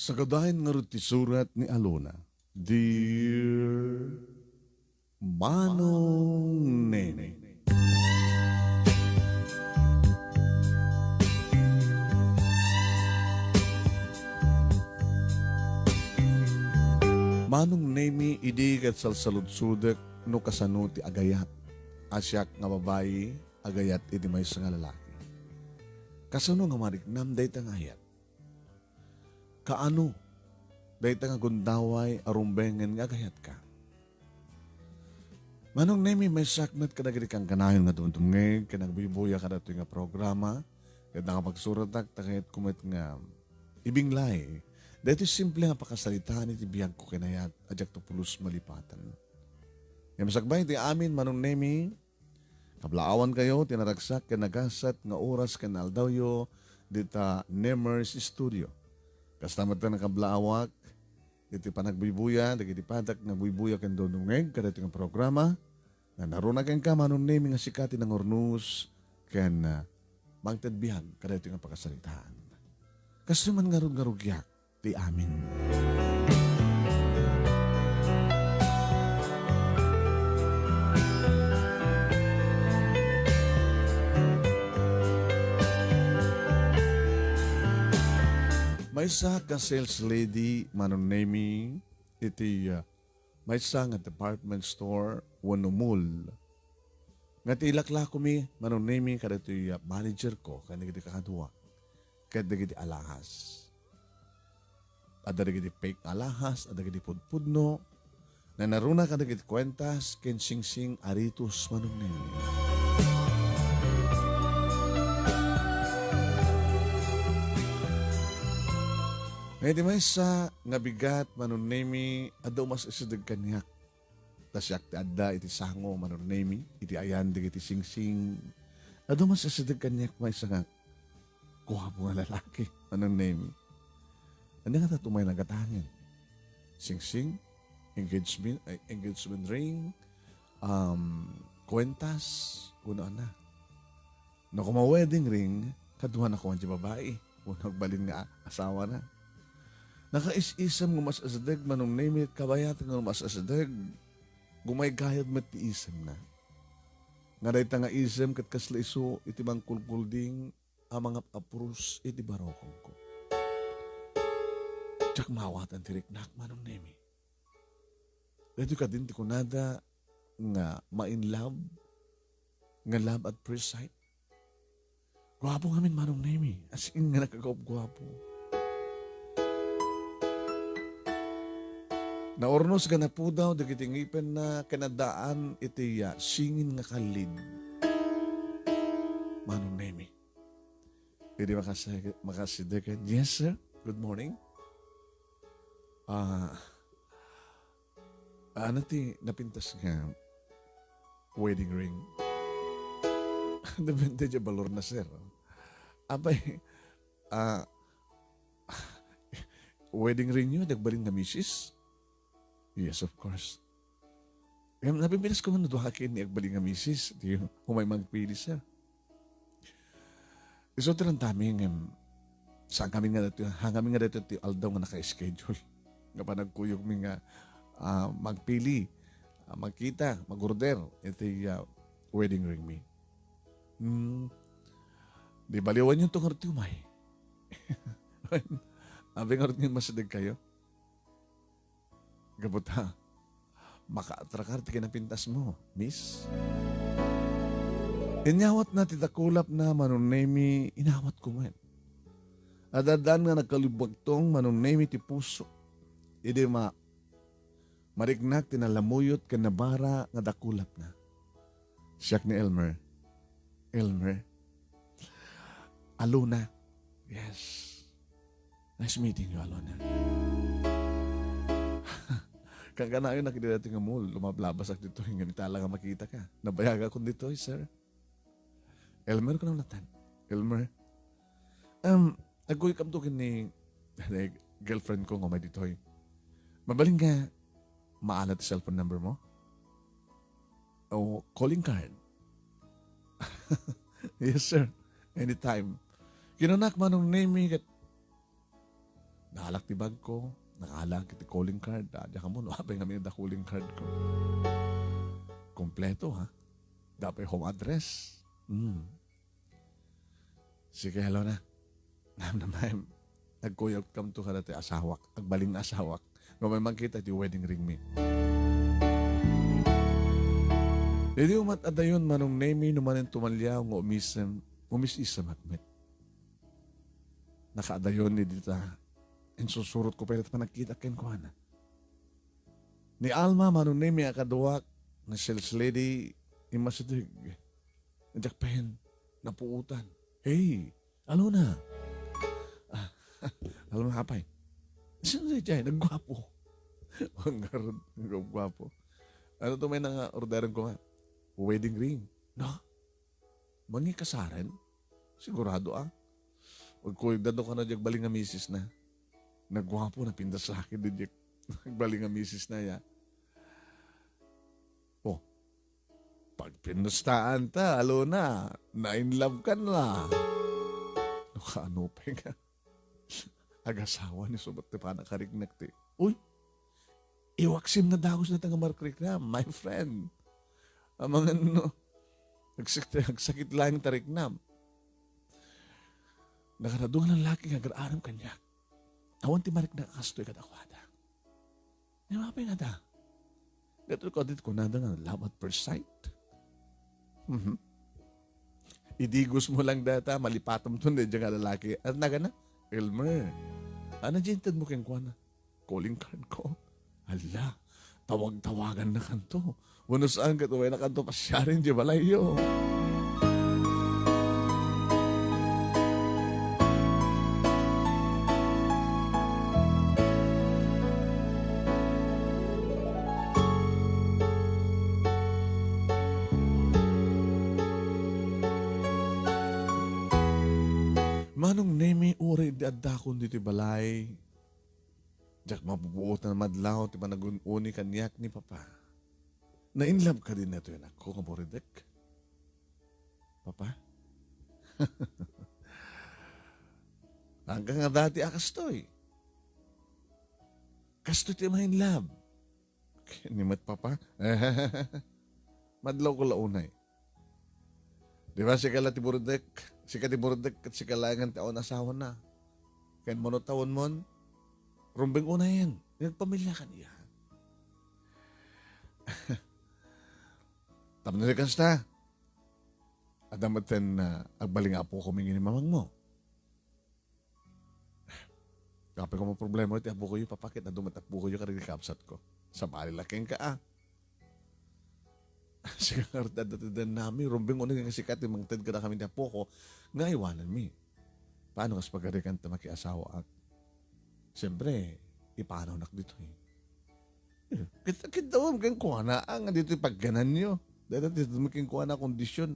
Sa gadahin nga iti surat ni Alona, Dear Manong Nemy, Manong Nemy, idi kat salsaludsudek no kasano ti agayat. Asyak nga babayi, agayat iti may nga lalaki. Kasano nga mariknam day tang ayat. Kaano, day tang gundaway arumbengen nga agayat ka. Manong Nemy, may sakmet ka nagiri kang kanayon nga tumtungeg, ka nagbibuya ka na ito nga programa, kaya nakapagsurat takit kumit nga ibinglay. Dito simple nga pakasalitaan iti biyag ko kinayat, adyak to pulos malipatan. Yung masakbay, di amin, Manong Nemy, kablaawan kayo, tinaragsak, kanagasat, nga oras, kanaldawyo, dita Nemars Studio. Kastamat na kablaawak, dito pa nagbibuya, dagiti patak, nagbibuya kan donungeg, kada ito nga programa, na narunagan ka, Manong Nemy, nga sikati ng ornus, kan magtadbihan, kada ito nga pakasalitaan. Kasi man ngarug-ngarugyak, di amin. May isa ka sales lady, Manong Nemy, iti may isa nga department store, wano mall. Nga tilakla ko mi, Manong Nemy, kada iti manager ko, kada iti kakadwa, kada iti alahas. Ada iti fake alahas, ada iti pudpudno, na naruna kada iti kwentas, ken sing aritos, Manong Nemy. Ngayon di may sa nga bigat, Manong Nemy, adaw mas isidag kanyak. Tasyak ti adda iti sango, Manong Nemy, iti ayandig iti sing-sing. Adaw mas isidag kanyak, may isa nga kuhapo nga lalaki, Manong Nemy. Ano nga tatumay nagatangin? Sing-sing, engagement ring, kwentas, kuno na. No kung wedding ring, kaduhan ako ang babae. Unang balin nga asawa na. Nakais-isam ng mas asadag, Manong Nemy, kabayat ng mas asadag. Gumay gayad mati isam na. Nga dahi nga isam kat kasla iso iti mang kulkulding ang mga apurus iti barokong ko. Tsak mawatan tiriknak, Manong Nemy. Dito ka din ti kunada nga ma-in love, nga love at first sight. Gwapo ngamin, Manong Nemy. As in nga nakakaop gwapo. Naornos ka na po daw, dagitingipan na kanadaan iti singin nga kalid. Manong Nemy. Hindi makasidagan. Yes, sir. Good morning. Ano ti napintas nga wedding ring? Depende dyan balor na, sir. Abay, wedding ring nyo, nagbalin na misis? Yes, of course. Napipilas ko man na duhakin ni agbaling nga misis. Di humay magpili, sir. Iso lang taming saan kami nga dito, hangami nga dito ti aldaw nga naka-schedule. Nga pa nagkuyog mi nga magpili, magkita, mag-order. Ito wedding ring mi. Di baliwan yung itong artumay. Abing artumay masadag kayo. Gabot ha, maka-atrakar ti kinapintas mo, miss. Inyawat na titakulap na, Manong Nemy, inawat ko man. Adadan nga nagkalibagtong, Manong Nemy, ti puso. Idi marignak tinalamuyot ka nabara nga dakulap na. Siyak ni Elmer. Alona. Yes. Nice meeting you, Alona. Kang kanayon nakita natin nga mall, lumablabasak dito, hingga tala nga makita ka. Nabayaga ko dito, sir. Elmer ko na natan. Elmer. Nagkuy kamtukin ni girlfriend ko nga may dito. Mabaling nga, maalat cellphone number mo? O calling card? Yes, sir. Anytime. Kinanak, Manong Nemy, Nahalak ti bag ko, nakahalak iti calling card. Diyan ka mo, no? Abay nga da calling card ko. Kompleto, ha? Dapat home address. Sige, Alona. Naman, nagkuyog kam to ka na ti asawak. Agbaling na asawak. Nga may magkita ti wedding ring me. Hindi umat adayon Manong Nemy numanin tumalyaw ng umis-isam at met. Nakaadayon ni dita. And susurot ko pa ito pa nakita ken ko na. Ni Alma Manong Nemy akaduwak na sales lady imasidig. Najakpahin, napuutan. Hey, Alona. Alona hapay. Sino siya dyan? Nagwapo. Ang garod, nagwapo. Ano to may nang-orderan ko nga? Wedding ring. No? Mangi kasaren? Sigurado Huwag ko dado ka na dyan baling nga misis na. Nagwapo na pindas sa akin din dyan. Nagbaling nga misis na ya. Oh, pag pinustaan ta, Alona, na-inlove ka na. Ano pa nga? Ag-asawa ni Subat ti pa nakarignak ti. Uy, iwaksim na dagos na taga markrikna, my friend. Ang mga nagsakit lang tariknam. Nakaradungan ng laki nga aram kanya. Awan ti marik na kastoy kadakwada. Di mapay nga da. Gato ko dito ko nada nga love at first sight. Idigos mo lang data, malipatom to na dyan nga lalaki. At naga na, Elmer, ano dyan mo keng kwa na? Calling card ko. Hala, tawag-tawagan na kanto. Wano saan ka tuway na kanto pasyarin di balayo. Manong Nemy uri di adakon dito balay. Diyak mabubuot na madlaw ti panagununi kanyak ni Papa. Na-inlove ka din na ito yun ako, kaboridek. Papa? Hanggang nga dati akastoy. Kastoy ti ma-inlove. Kinimat Papa? Madlaw ko launay. Di ba si kala ti boridek? Si ka ti boridek at si kalangan taon asawa na. Kaya monotawon mon, rumbeng una yan. Nagpamilya ka niya. Tapos na. Adamatan na agbaling apo ko mingi ni mamang mo. Kapag ko mo problema, iti apo ko yung papakit na dumatakbo ko yung karikapsat ko. Sa palilaking ka Sigar dadadan namin, rumbeng una nga sikat, yung mga tad ka na kami ni apo ko, nga iwanan mi. Paano kas pagarikan ta makiasawa at siyempre, ipanaw nak dito Kita kang kuha na ang dito pagganan nyo. Dahil dito making kuha na kondisyon.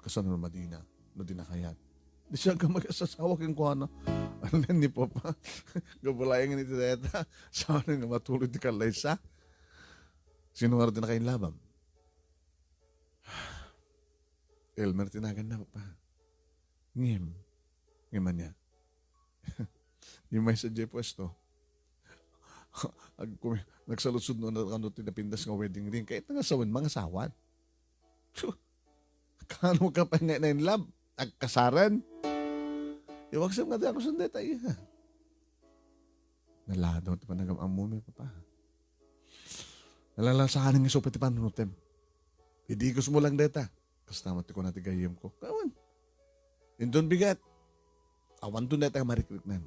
Kasano na Madina, no dinakayat. Di siya ka mag-asasawa kang kuha na. Ano na ni Papa? Gabulayan nga nito deta. Saan nga matulog di kalaysa? Sino nga rin na kayong labam? Elmer tinagan na Papa. Ngim. Ngiman niya. Yung may sadya pwesto. Nagsalusod noon na ano tinapindas ng wedding ring. Kahit nangasawan, mga sawan. Kano ka pa nga na in love? Nagkasaran? Iwagsam nga din ako sa detay. Naladaw ito pa nagamamo may Papa. Nalalasahan nga so pati panunutem. Idigos mo lang deta. Kastamat ko natin gayem ko. Kawan. Indon bigat. Awan doon deta marikrik-nan.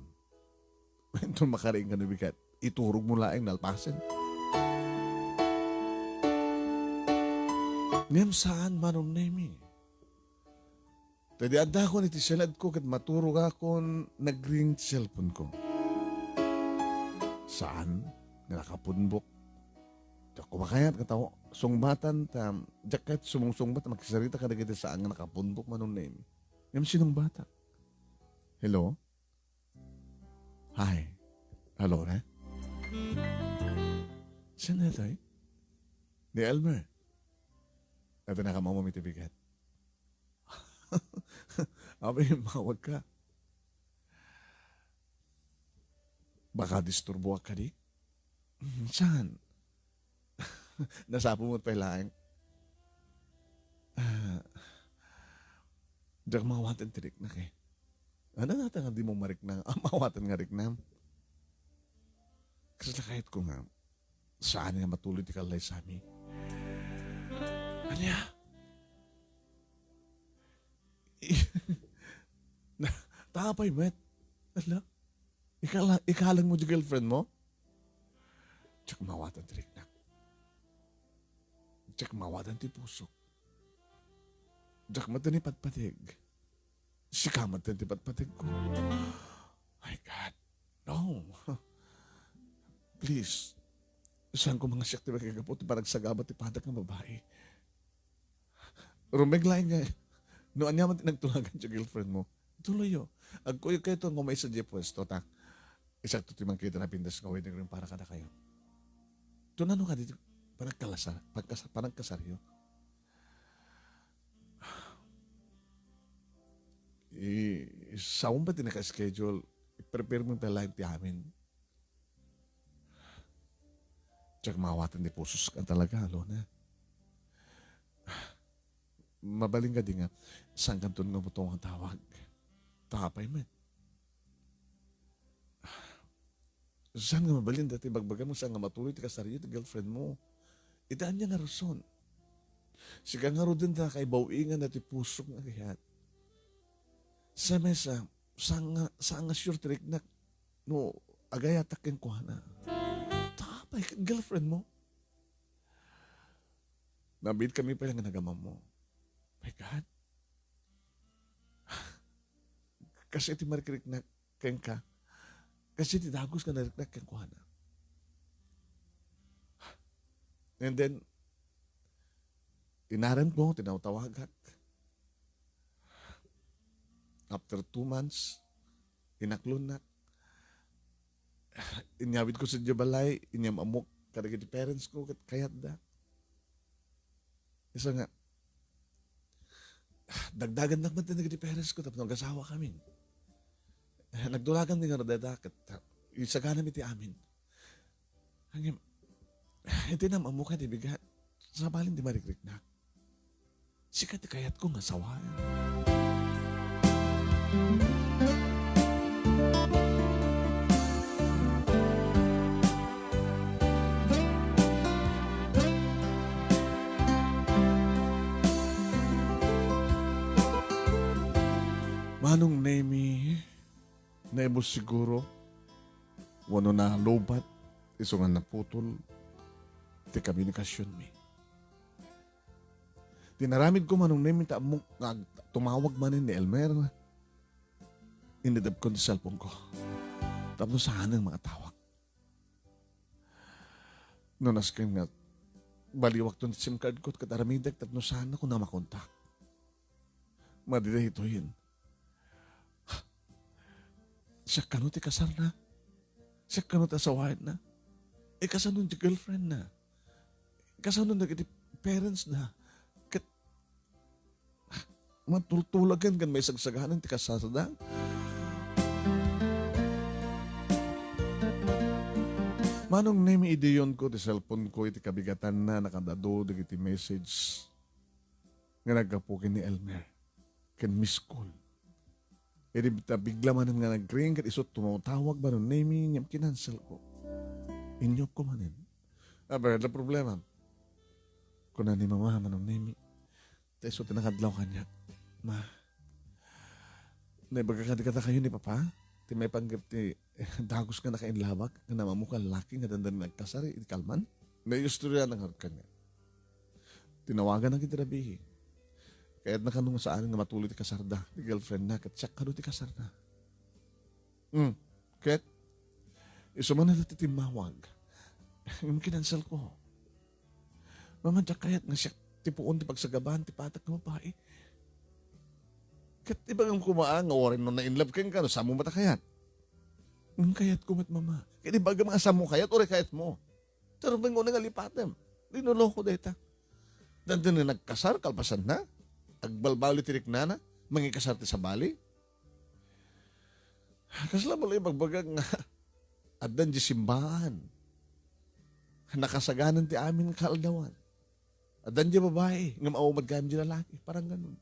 Indon makaring ka na bigat. Iturog mo laing nalpasin. Ngem saan Manong Nemy? Tadi ada ko niti salad ko kat maturog ako nag-ring cellphone ko. Saan? Nakapunbok. Diyak kumakayat katawa. Sungbatan tam. Diyak kahit sumungsungbat makisarita ka na kita saan nga nakapunbok Manong Nemy. Ngem sinong bata? Hello? Hi. Alona? Saan na ito Ni Elmer. Ito na ka mamamitibigat. Abay, mawag ka. Baka disturbo ka di? Saan? Nasapo mo pa lang. Diyak mawatan tirik na kay. Ano natin nga di mo marik na? Mawatan nga rik na. Kasi kahit ko nga, saan nga matuloy di kalay sa amin. Anya? Tapay, met. Ala? Ikalang mo di girlfriend mo? Tsak mawatan tirik na. Tsak mawatan ti pusok. Tsak matan ni patpatig. Sikamat din ti patpatig ko. My God. No. Please. Saan ko mga siyak ti magkagapot parang sagabat ti patak ng babae. Rumeglain nga. Noon niya man tinagtulagan siya girlfriend mo. Tuloy yo. Agkuyo kayo ito kung may isa di pwesto ta. Isa ito ti kita na pindas nga wedding ring para kada kayo. Tunano ka dito. Parang kalasar. Parang kasaryo. Saan ba tinaka-schedule? I-prepare mo pala ti amin. Tsaka mawatan di pusos ka talaga, Alona. Mabaling ka di nga, saan kanton nga butong ang tawag? Tapay man. Saan nga mabalin dati bagbagan mo, saan nga matuloy ti kasaryo ti girlfriend mo? Itaan niya nga rason. Siga nga ro din na kay bawingan na ti pusok nga kayat. Sa mesa, saan nga sure trick na, no, agayatakin ko na. Tapay, girlfriend mo. Nabit kami pa lang nagamam mo. My God. Kasi ti marikrik na keng ka. Kasi ti dagos ka narikrik keng ko na. And then, inaran ko, tinawtawagak. After 2 months, inaklon na. Inyawid ko sa Jabalay, inyam amok, karagay di parents ko, kayat da. Isa nga, dagdagan na naman di parents ko, tapos nag-asawa kami. Nagdulagan din nga radadakat, isagana iti amin. Hangim, hindi na mamukha di bigat, sa balin di marikrik na. Sikat kayat ko nga sawayan. Manong Nemy, naibos siguro, wano na lobat, iso nga naputol, ti komunikasyon mi. Tinaramid ko Manong Nemy, tumawag manin ni Elmer, inidab ko sa cellphone ko. Tapos saan ang mga tawag. Nunaskin nga, baliwak to SIM card ko, kataramidag, tapos saan ako na makontak. Madida ito yun. Siya kanot ikasar na. Siya kanot asawain na. Ikasanon di girlfriend na. Ikasanon na di parents na. Matultulagan kan may sagsagahan ti kasasada. Manong Nemy ideyon ko ti cellphone ko iti kabigatan na nakadado iti message nga nagkapukin ni Elmer ken miss call. Edi bigla man nga nag-ring kat isot tumawag Manong Nemy ngam kinansel ko. Inyo ko manin. Aber the problema. Kuna ni mama Manong Nemy. Teso tinakadlaw kanya. Ma, naibagkakadikata kayo ni Papa? Ti may panggap ti dagos ka na kainlawag nga namamukha lalaki nga dandan nagkasari iti kalman? May istorya ng harap kanya. Tinawagan ng kitirabihi. Kaya't nakanong saan nga matuloy ti kasarda, ti girlfriend na, kat siya kano ti kasarda. Kaya't, isuman na ti timawag. Yung kinansal ko. Mamadya kaya't nga siya tipuon ti pagsagabahan ti patak ng babae. Kat ibang kumaan nga orin nung na-inlove kang ka, no, saan mo mata kayat? Kayat kumat mama. Kaya di baga mga saan mo kayat, ori kayat mo. Pero bang nga lipatem. Linuloko deta. Dandan na nagkasar, kalpasan na. Agbalbali tirik na mangikasar ti sa bali. Kasla mo lang bagbaga nga At dan di simbahan. Nakasaganan ti amin kaaldawan. At dan di babae, nga maumad kayam di lalaki. Parang ganun.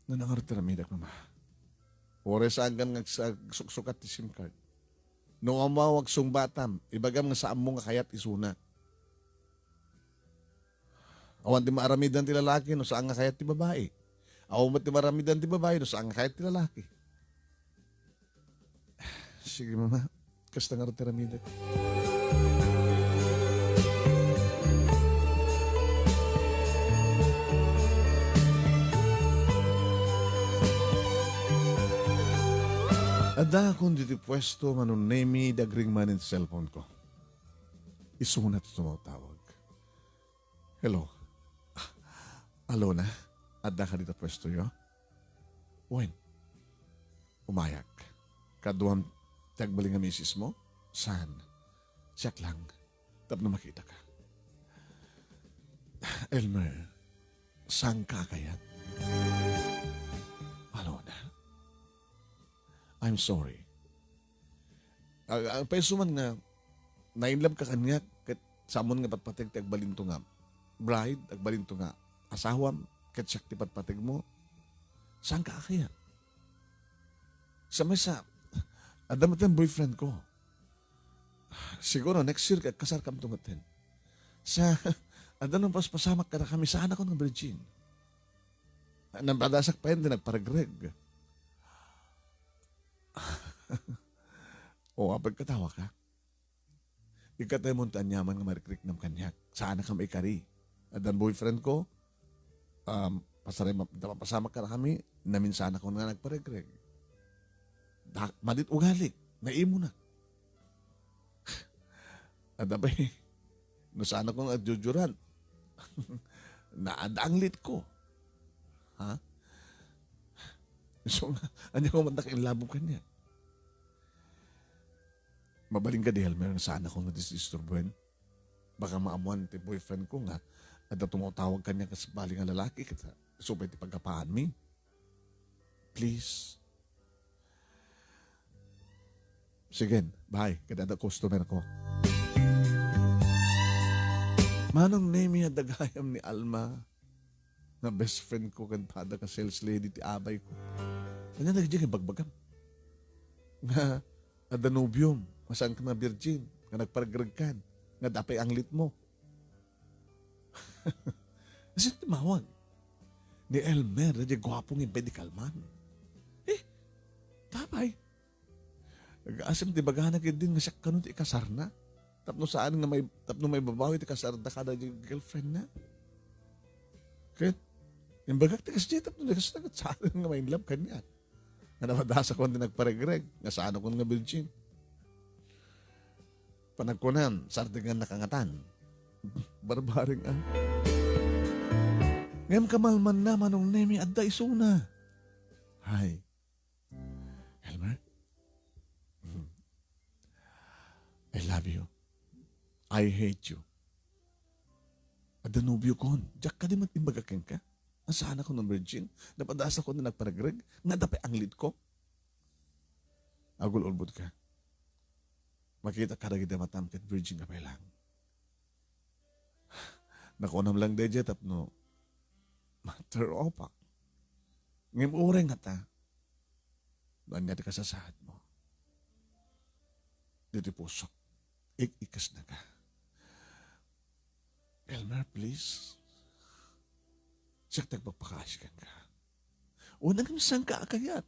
Nanangartiramidak mama. Ore saan kan sukat ti SIM card. Nung amawag sung batam, ibagam nga saan mo nga kayat isuna. Awan ti maaramidan ti lalaki, no saan nga kayat ti babae. Awan ti maramidan ti babae, no saan nga kayat ti lalaki. Sige mama, kasta nga tiramidak. Ada akong dito pwesto Manong Nemy dagring man in cellphone ko. Isunat tumawag. Hello. Alona, ada ka dito pwesto yo? When? Umayak. Kaduam tagbaling ang misis mo? Saan? Siyak lang. Tap na makita ka. Elmer, saan ka kayat? Alona. I'm sorry. Ang peso man nga, nainlove ka kanya, kat samon nga patpatig ti agbalinto nga, bride, agbalinto nga, asawam, kat siyak ti patpatig mo, saan ka kaya? Sa mesa, adamat ang boyfriend ko. Siguro, next year, kasar kam tungatin. Sa, adan ang paspasamak ka na kami, saan ako ng virgin? Nambadasak pa yun, din nagparagreg. O, apag katawa ka. Ikatay mo tanyaman nga marikrik ng kanyak. Saan ka may kari? At ang boyfriend ko, pasamak ka na kami, namin sana ko nga nagparegreg. Madit ugalik, naimo na. At abay, no sana ko nga jujuran, naadanglit ko. Ha? So, ano ko mandak inlabong kanya? Mabaling ka dihal, meron saan ako nadisturbuhin. Baka maamuan ti boyfriend ko nga at tumutawag kanya kasi baling ang lalaki kita. So, pwede pagkapaan mi. Please. Sige, bye. Kada customer ko. Manong Nemy at dagayam ni Alma na best friend ko kan pada ka sales lady ti abay ko. Kanya nagiging bagbagam. Nga, adanubium, masaan ka na virgin, nga nagparagrag kan, nga dapay ang lit mo. Kasi tumawag. Ni Elmer, na gwapong impedikal man. Tapay. Nag-asim, di baga na din nga siya kanun ti ikasar na. Tapno saan nga may babawi ti kasar na ka na girlfriend na. Kaya, yung bagak ti kasi tapno di kasi saan nga may love kanya. Nga namadasa ko din nagparegreg, nga saan ako nga virgin. Panagkunan, sardigan nakangatan. Barbaring ang. Ngayon kamalman na Manong Nemy at da isuna. Hi. Elmer? I love you. I hate you. At danubyo ko, Jack ka di matimbagakin ka. Nasaan ako ng virgin? Napadasa ko na nagparagreg? Nga dapat ang lead ko? Agul-ulbod ka. Makita ka na gita matamkit virgin ka pa lang. Nakunam lang deje tapno. Matter opak. Ngayong ureng nga ta. Nanyati ka sa sahad mo. Dito pusok. Ikas na ka. Elmer, please. Siya tagpagpakasyan ka. Unang saan ka akayat.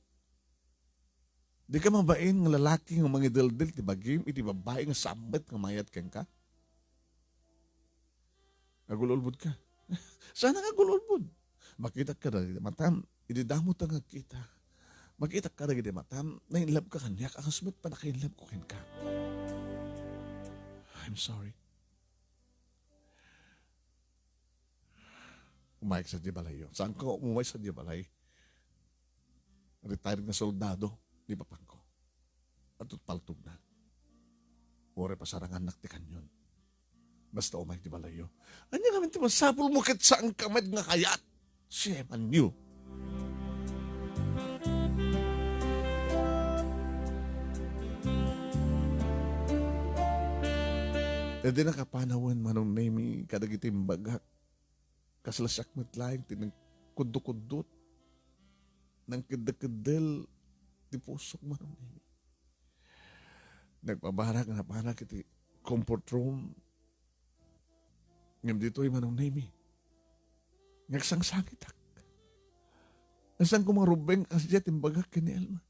Di ka mabain ng lalaki ng mga dildil, ti bagim, iti babae ng sambat ng mayat kang ka. Agululbud ka. Sana agululbud. Makita ka na, matam, ididamot ang kita. Makita ka na, matam, nainlab ka kanya, akasumit pa na kainlab ko ka. I'm sorry. Umayag sa Dibalay yun. Saan ka umumay sa Dibalay? Retired na soldado, di ba pangko? At paltog na. Ore pasarangan naktikan yun. Basta umayag Dibalay yun. Anya namin timasapol mo kat saan kamad nga kayat? Siyeman niyo. E di nakapanawin Manong Nemy kadagitim bagak kaslasyak matlaing tinang kudukudot ng kedel di pusok Manong Nemy. Nagpabarak na para kiti comfort room. Ngam dito'y Manong Nemy. Ngagsangsangit ak. Nasaan ko marubeng kasi timbagak kini Alma.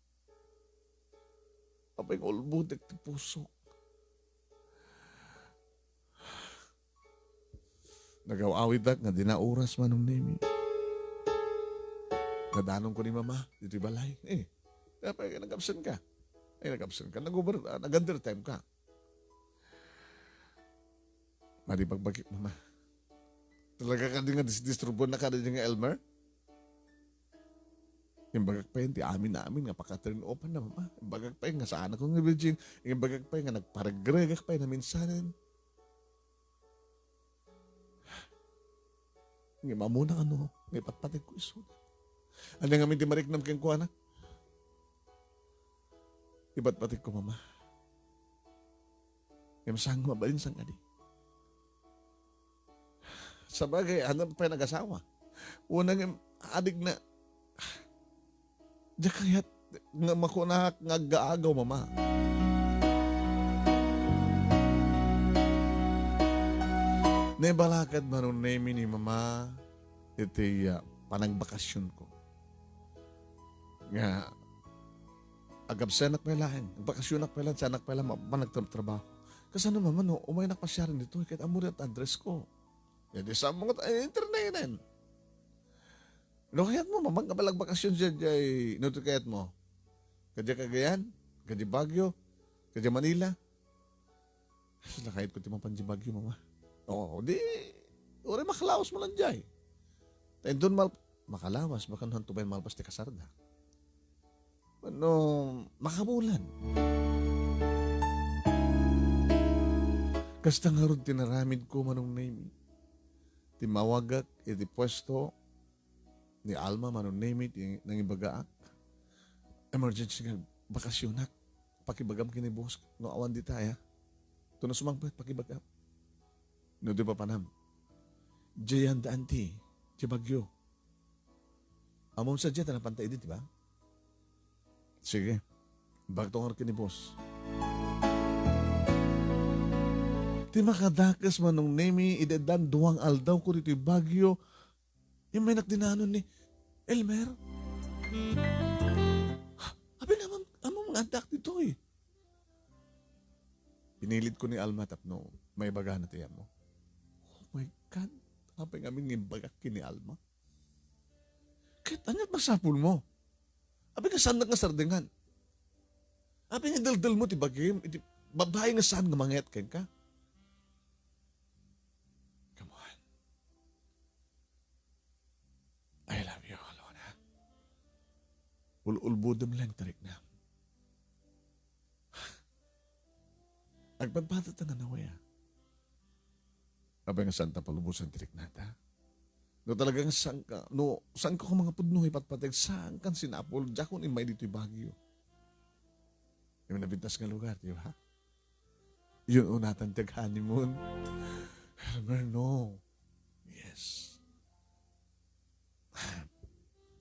Apay ng ulbudik ti pusok. Nagaw-awid ak nga dinauras Manong Nemy. Nadanong ko ni Mama, dito'y balay. Kapag nag-absent ka. Nag-absent ka. Nag-under time ka. Maripagbagik Mama. Talaga ka din nga distrubon na ka din nga Elmer? Yung bagag pa yun, ti amin nga pakaturn open na Mama. Yung bagag pa yun nga saan akong Virgin. Yung bagag pa yun nga nagparagregak pa yun na minsanan. Nga mamuna ano, nga ipatpatig ko iso. Ano nga may di mariknam keng kuha na? Ipatpatig ko Mama. Nga masang mabalin sang adi. Sa bagay, ano pa yung nag-asawa? Unang adig na, diya kaya't nga makunak nga gaagaw Mama. Nebalakad Manong Nemy ni Mama iti panagbakasyon ko. Nga agabsen ak pailahan. Bakasyon ak pailahan, sanak pailahan managtrabaho. Kasi ano Mama, no, umay nakpasyaran dito, kahit amo rin at address ko. Yan, sa mga internetan. No, kaya't mo, Mama, kabalag bakasyon siya, nuto kaya't mo. Kadya Cagayan, kadya Baguio, kadya Manila. Sila kahit ko timang panji Baguio, Mama. Oo, di, uri makalawas mo lang dyan. Tayo doon makalawas, baka nung tubayin malpas ti kasarda. Ano, makabulan. Kasta nga rin tinaramid ko Manong Nemy. Timawagak, iti pwesto, ni Alma Manong Nemy, nang ibagaak. Emergency nga, bakasyonak. Pakibagam kinibos, no awan di tayo. Ito na sumangpet, pakibagam. No, di ba panam? Jayan da anti, di Bagyo. Amon sa jet, na pantay di ba? Sige, bagtong kini boss. Di makadakas Manong Nemy, idedan duwang aldaw ko rito yung Bagyo. Yung may nakdinanon ni Elmer. Abi naman, among andak dito eh. Pinilit ko ni Alma tapno, may baga na tiyan mo. Oh my God, apay ngamin ngimbagak kini Alma. Kahit anyat masapul mo. Apay nga saan nga sardingan. Apay nga daldal mo, tibagim, babae nga saan nga mangyat ken ka. Come on. I love you, Alona. Ulbudom lang tarik na. Agpagpatat ang anawaya. Abay nga santa palubusan tirik nata. No talagang saan ka mga pudno ipatpatag, saan kan sinapol, jakon imay dito'y Bagyo. Yung nabintas nga lugar, di ba? Yun unatan tag honeymoon. Elmer, no. Yes.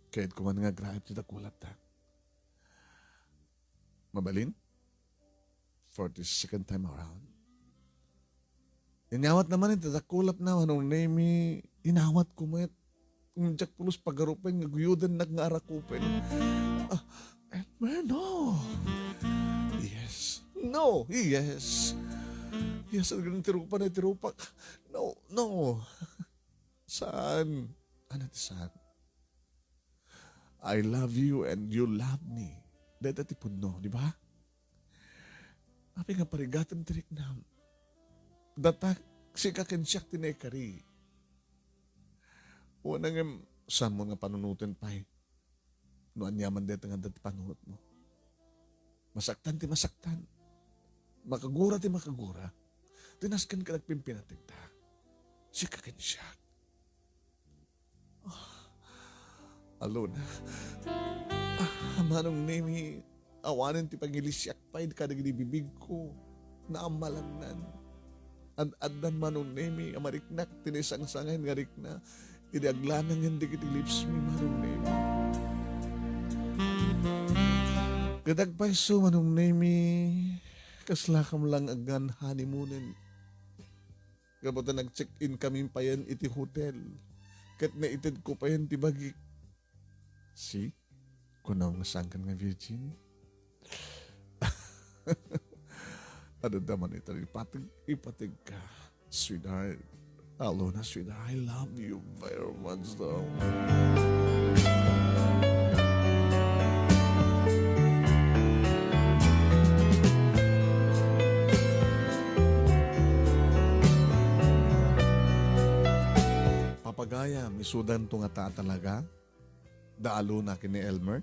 Kahit kuman nga grabe tita kulap ta. Mabalin? 42nd time around. Inyawat naman ito, takulap na, Manong Nemy, inawat ko met. Yung jak pulos pagarupen, ngaguyudan nag-ngaarakupen. Elmer, no. Yes. No, yes. Yes, ang ganun tirupa na tirupa. No, no. Saan? Ano ti saan? I love you and you love me. Dahil tipod no, di ba? Api nga parigatan tirik na. Datak si kakensyak tinekari. Unang saan mo nga panunutin pa eh. Noan yaman dito nga dati panunot mo. Masaktan ti masaktan. Makagura ti makagura. Tinaskan ka nagpimpinatig ta. Si kakensyak. Alona. Manong Nemy, awanan ti pangilisyak pa, kada ginibibig ko, naamalan nan. Ad-addan Manong Nemy, amariknak, tinisang-sangan nga rikna, idiaglanang hindi kiti lips mi Manong Nemy. Kadagpaiso Manong Nemy, kaslakam lang agan honeymoonen. Kabuta nag-check-in kami pa yan iti hotel. Kat naitid ko pa yan ti bagik. Si, kunaw nga sangkan nga virgin. Ano naman ito, ipatig ka, sweetheart. Alona, sweetheart, I love you very much though. Papagaya, misudan to nga ta talaga. Daalo na kini Elmer.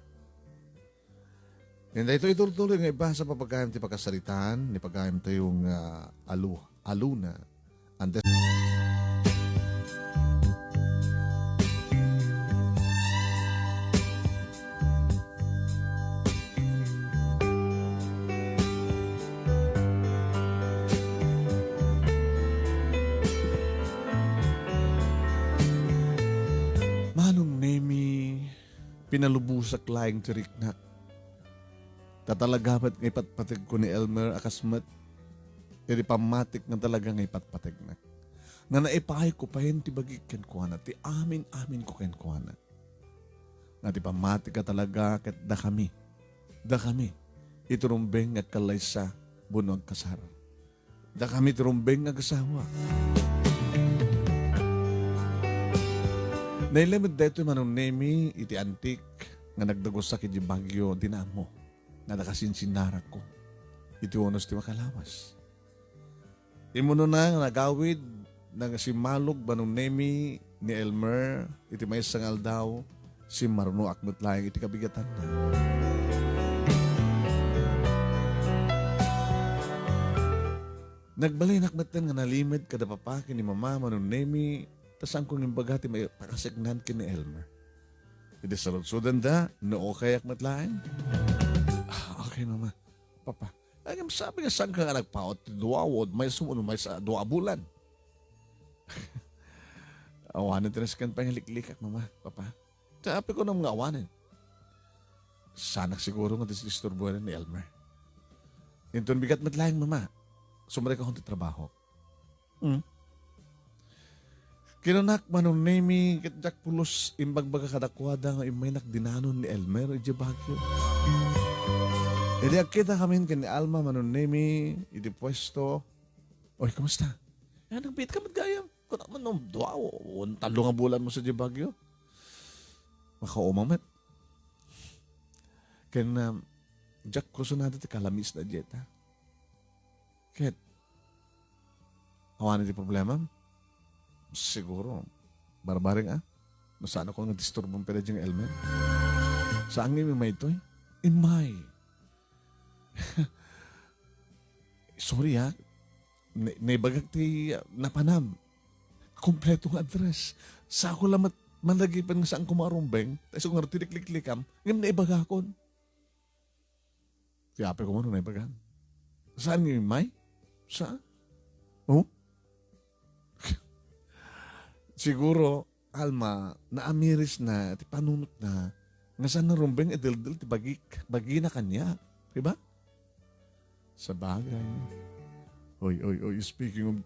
Hindi ito ituloy nga iba sa papagayam ti pagkasalitaan, ni pagayam tayo yung Alona. And Manong Nemy, pinalubusak laing tiriknak. Tatalagamat ng ipatpatig ko ni Elmer akasmat, iti pamatik na talaga ng ipatpatig na. Nga naipahay ko pa yun ti bagik ko na, ti amin ko ko na. Nga ti pamatik ka talaga kat da kami, iturumbeng nga kalaysa bunog kasar. Da kami turumbeng nga kasawa. Nailamid dito Manong Nemy, iti antik, nga nagdagosak iti bagyo dinamo. Nga nakasinsinara ko. Iti unos ti makalawas. Imuno na nagawid ng si Malog Manong Nemy ni Elmer, iti may sangal daw, si Maruno akmat lang iti kabigatan na. Nagbalay nakmatan nga nalimid kada papakin ni Mama Manong Nemy, tasang kong imbagati may pakasignan kin ni Elmer. Iti saludsudan da, noo kayak matlain. Okay, Mama. Papa, ang sabi nga saan ka nga nagpaot, duwawod, may sumunod, may sa 2 bulan. Awanan tinaskan pa yung liklikak, Mama, Papa. Sabi ko nang mga awanan. Sanak siguro nga disturbuhan ni Elmer. Inton bigat matlayang, Mama. Sumari ka kong trabaho. Kinunak Manong Nemy, kitjak pulos, imbagbaga kadakwada nga imay nakdinanon ni Elmer, iti bagyo. Hindi kita kami kini Alma Manong Nemy, iti pwesto. Oy, kamusta? Nagbit ka matgayam. Kung naman nung 2 nga bulan mo sa di bagyo. Makaumamat. Kaya na, Jack, kuso na dito kalamis na dieta. Kaya, awan iti problema? Siguro, barbaring Masaan ako nga disturbong pera diyang Elmer? Saan nga may ito Imay. Sorry naibagag ti napanam. Kompletong address. Sa ako lang manlagipan nga saan kumarumbeng. Tapos kung tiniklik-likam, ngayon naibagakon. Tiyape ko mo nung naibagan. Saan nga may? Saan? Oh? Siguro, Alma, naamiris na, ti panunot na, nga saan narumbeng edildil ti bagi na kanya. Diba? Sa bagay. Oy, speaking of,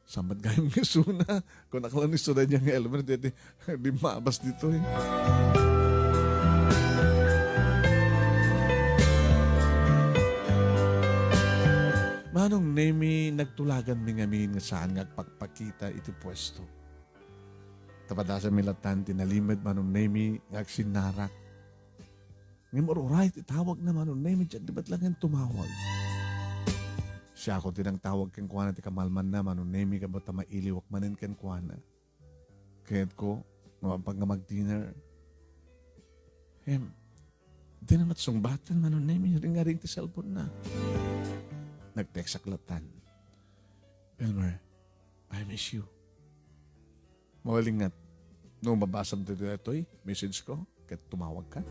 Samad gayong nisuna. Kung nakalang nisuna niya ng Elmer, di mabas dito Manong Nemy, nagtulagan mi ngamin nga saan ngagpagpakita iti pwesto. Tapadasan milatan, tinalimad Manong Nemy, ngagsinarak. Ngayon mo, right, itawag na Manong Nemy, di ba't lang yan tumawag? Siya ako tinang tawag kang kuwana ti kamalman na Manong Nemy ka ba't mailiwak manin kang kuwana. Kaya't ko, pag nga mag-dinner, di na matsungbatan Manong Nemy, ring-ring ti cellphone na. Nag-text aklatan. Elmer, I miss you. Mawalingat, nung mabasam dito ito'y message ko, kahit tumawag ka.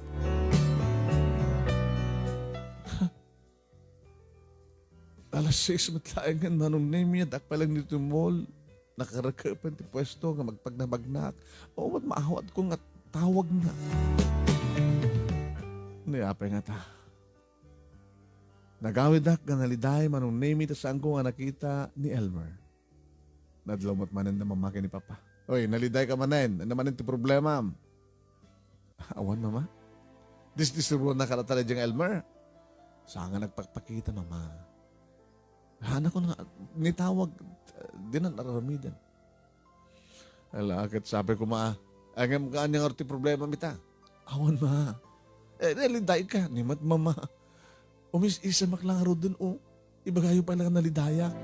Alas 6 matlaangan Manong Nemy at akpalang nito mall. Nakarakapan ti pwesto nga magpagnabagnak. O mat maawat ko nga tawag na. Niyapay nga ta. Nagawid ak nga naliday Manong Nemy ta saan ko nga nakita ni Elmer. Nadlawmat manan na mamaki ni Papa. Oy, naliday ka manen. Ano manen ti problema? Awan mama. Disdistribuan na kalatala diyang Elmer. Saan nga nagpakpakita mama. Hana ko na nitawag din ang naramidan. Alakit sabi ko angam ka anyang arti problema mita. Awan ma. Naliday ka. Nimat mama. Umis isa maklangaro dun o. Ibagayo pa lang nalidaya.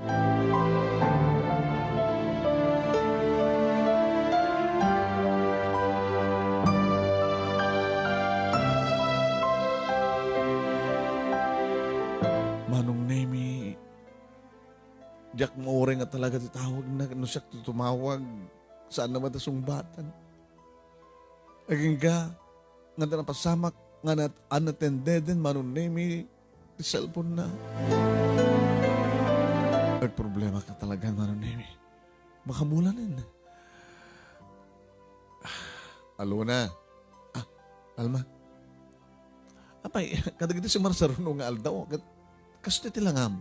Manong Nemy, diyak maure nga talaga titawag na ano siya tumawag saan naman ta sungbatan. Aging ka, nga na pasamak, nga na unattended din, Manong Nemy, ti cellphone na. Nagproblema ka talaga, Manong Nemy. Makamulanin. Alona. Alma. Apay, kadagiti si Marsaruno nga aldaw. Kasto ti langam.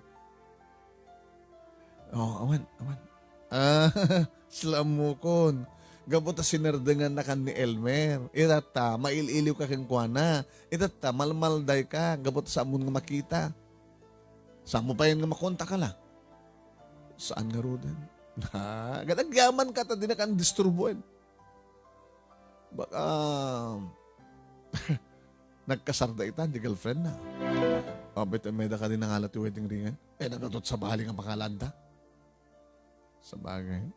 Awan. Slamukon. Gabot ta sinerdengan na kan ni Elmer. Itata, maililiw ka kang kuana. Itata, malmalday ka. Gabot sa amon nga makita. Saan mo pa yan nga makonta ka la? Saan nga rodan? Gadagyaman ka ta din na kan disturbuin. Baka nagkasarda ita, di girlfriend na. Bet may da ka din nangalat yung wedding ringan. Nagatot sa bahali nga pakalanda. Sa bagay.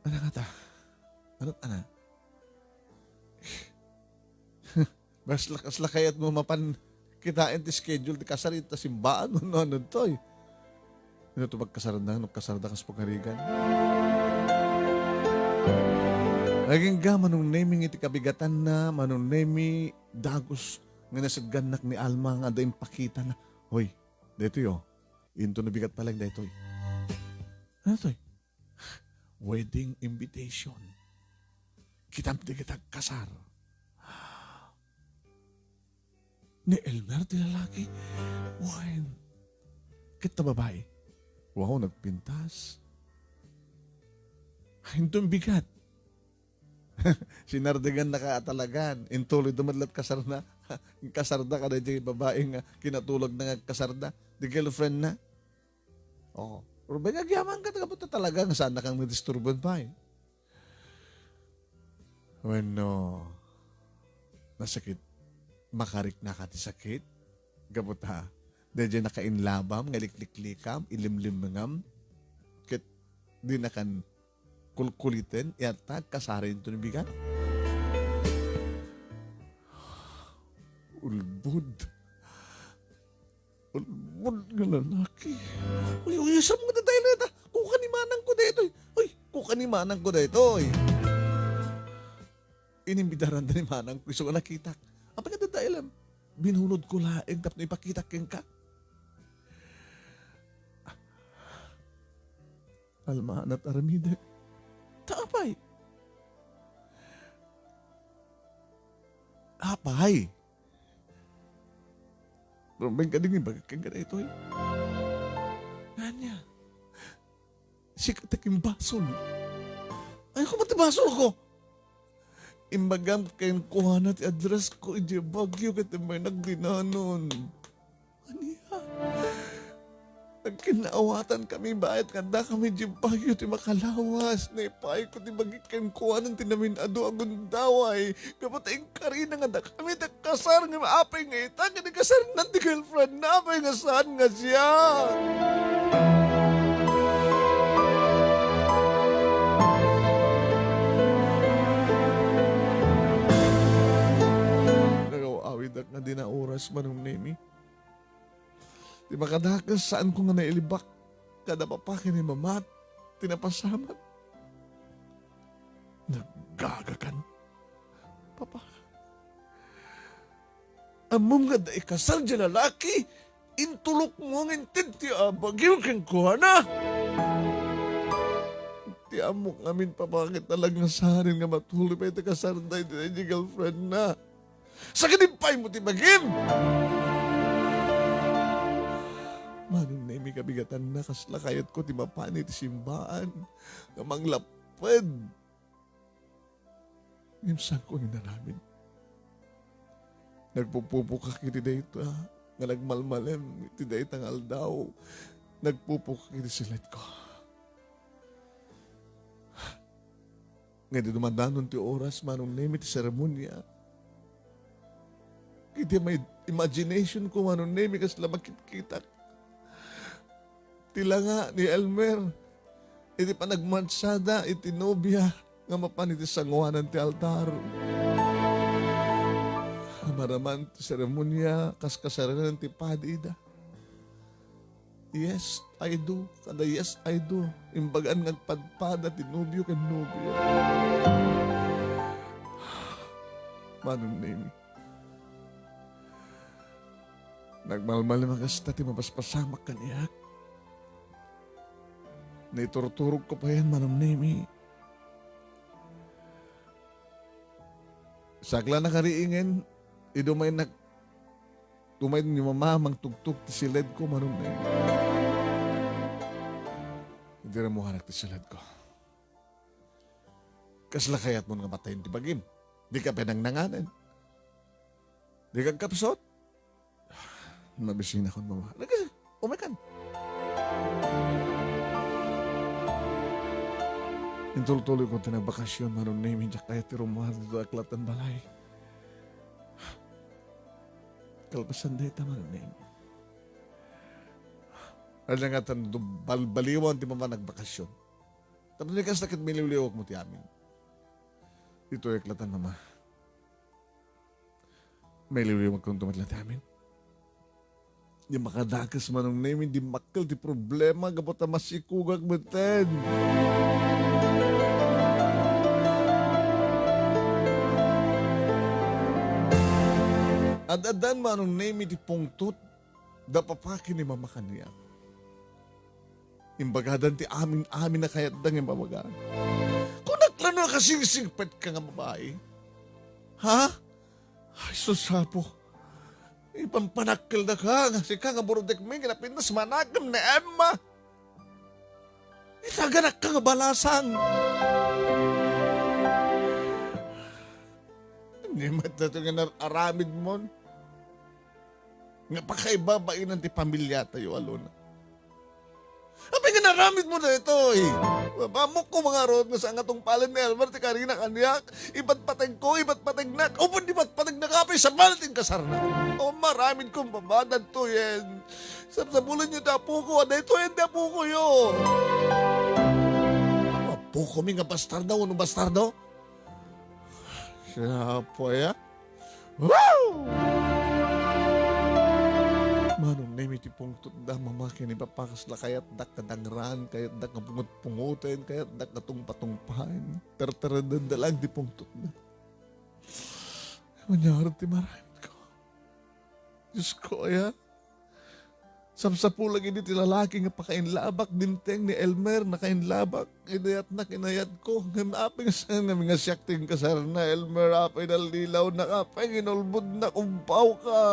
Ano nga ta? Ano't ana? Bas lakas-lakayat mo mapan kitain ti schedule ti kasarit ta simbaan. Ano to eh. Ano to magkasarda kas pagkarigan. Naging ga Manong Nemy iti kabigatan na Manong Nemy dagos nga nasadganak ni Alma nga dayong pakita na, hoy, dito yo, into nabigat pa lang dito. Ano to? Wedding invitation. Kita kasar. Ni Elmer, di lalaki. Wen. Kita babae. Wow, nagpintas. Hintong bigat. Sinardigan na ka talagan. Intuloy dumadlat kasarda. Kasarda ka na yung babaeng kinatulog na kasarda. Di girlfriend na. Oo. Pero ba nagyaman ka talaga nga saan na kang nadisturban pa eh. Bueno, nasakit. Makarik na ka ti sakit. Gabot ha. Dahil nakainlabam, ngalik-liklikam, ilimlimangam. Kit di na kan kulkulitin, yata kasarin ito ni bigat. Ulbud nga lalaki. Uy, saan mo na tayo na ito? Kukanimanang ko dito. Uy, kukanimanang ko dito. Inimbidaran na ni Manang ko. So, nakita. Apa nga dahil lang? Binunod ko laing tapos na ipakita keng ka. Almaan at aramide. Tapay. Apay. Rumeng ka din yung bagakang ka na ito eh. Nganya. Sikat aking basol. Ay, kumatibasol ko. Imbagam kayong kuha ti address ko, hindi bagyo ka may nagdinanon. Aniya? Nagkinaawatan kami, bakit kanda kami di bagyo ti makalawas. Naipay ko ti bagikang kuha ng tinaminado ang daway. Kapag tayong karina nga da kami nagkasar nga maapay nga ita. Nagkasar na ti girlfriend na apay nga saan nga siya. Nagawawidak nga di na oras Manong Nemy. Di makadakas saan ko nga nailibak. Kada papakin ni Mamat, tinapasamat. Naggagakan. Papa. Amom nga da ikasal dyan lalaki. intulok mo ng intinti bagyo kang kuhana. Ti amok amin pa bakit talagang sarin nga matuloy pa ito kasarday din yung girlfriend na. Sa kanimpay mo ti bagim. Manong Nemy kabigatan na kaslakayat ko ti mapani ti simbaan. Kamang lapad. Ngimsan ko hinaramin. Nagpupupukak iti dayto nga nagmalmalem iti daytang aldaw. Nagpupukak iti silet ko. Ngayon dumadanon ti oras Manong Nemy ti seremonya. Iti may imagination ko Manong Nemy kasla makikita. Tila nga ni Elmer. Iti panagmansada iti nobya nga mapan iti sangwanan ti altar. Maraman ti seremonya kaskasaranan ti padida. Yes, I do. Kada yes, I do. Imbagaan ngagpadpada ti nobyo ken nobya. Manong Nemy. Nagmalmal mga kasta ti mapaspasamak kaniyak. Naiturturog ko pa yan, Manong Nemy. Sagla na kariingin, idumay ni mama tugtog ti silid ko, Manong Nemy. Hindi na mo hanak ti silid ko. Kasla kayat mo nga matayin ti bagim. Di ka penangnanganan. Di ka kapsot. Mabisina ko, mama. Umikan. Intultuloy ko tinagbakasyon, Manong Nemy, jak tayo ti rumahal dito aklatan balay. Kalpasan dito, Manong Nemy. Alam nga tan balbaliwan ti mama nagbakasyon. Tapos ni kas nakit miliwliwag mo ti amin. Dito aklatan, mama. Miliwliwag kong tumatla ti amin. Di makadakas Manong Nemy, di makal ti problema, gabot na masikugag beten. Adadan Manong Nemy di pungtut, da papakin ni mama kaniya. Imbagadan ti amin na kayat dang imbabagaan. Kung naklano kasing-singpet ka nga babae, ha? Ay, susapo. Ipampanakil na ka, kasi ka nga burudek may ginapin na managam na Emma. Itaganak ka nga balasang. Hindi mat na ito nga aramid mo. Nga pakaibabain ng ti pamilya tayo, Alona. Apay nga naramid mo na ito eh. Babamok ko mga rod nga sa angatong palan ni Elmer, ti karina kanyak, iba't patag ko, iba't patag na, o di ba't patag na kapay sa malating kasarna. O maramid kong babadan to yan. Sabulan nyo dapo ko, aday to yan dapo ko yun. Apo ko mi nga bastardo, ano bastardo? Siya po ya. Wow! Manong Nemy ti pungtot da mamakin ipapakas la kayat dak kadangran, kayat dak pungut-pungutin, kayat dak katungpatungpahan. Terteradan da lang ti pungtot na. Manyarot ti maramit ko. Diyos ko ya. Samsapu lagi ti lalaki nga pakainlabak dinteng ni Elmer na kainlabak. Inayat na kinayat ko. Apay nga sa nga siyakting kasar na Elmer. Apay na lilaw na kapay. Ginulbud na kumpaw ka.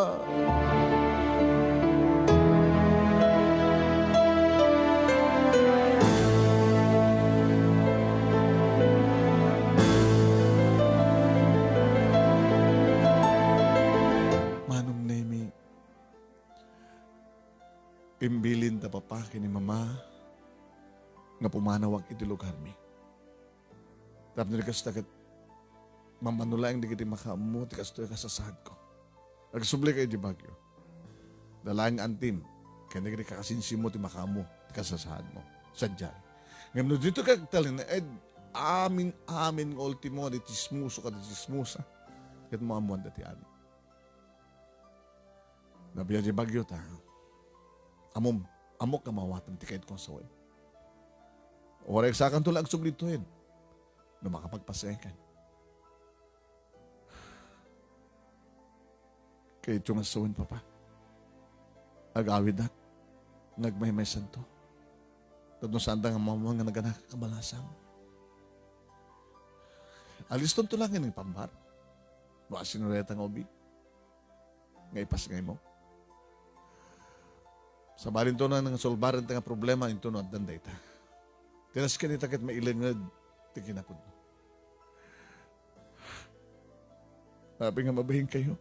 Imbilin ta papaki ni mama nga pumanawag iti lugar mi. Tapos nilikas takit mamanulayang di kiti makamu tikas to kasasahad ko. Nagsubli kayo di bagyo. Dalang antim kaya nagiri kakasinsi mo ti makamu ti kasasahad mo. Sadya. Ngayon dito ka talin na amin ultimo di tismuso ka di tismusa. Kat mo amuan dati amin. Nabiya di bagyo ta. Amok ka mawatan ti kahit kong sawin. Orek sa akan tulang suglituin na makapagpasekan. Kahit yung sawin, Papa. agawid na, ngagmay-may santo. Tapos saan nga mamang nga naganak kamalasang. Aliston to lang yung pambar. Mga sinureta ng obi. Nga ipas ngay mo. Sa balin to na ng solbaran nga problema, ito no at danday ta. Tinas ka ni takit mailangad, tikinapod mo. Sabi nga mabahin kayo,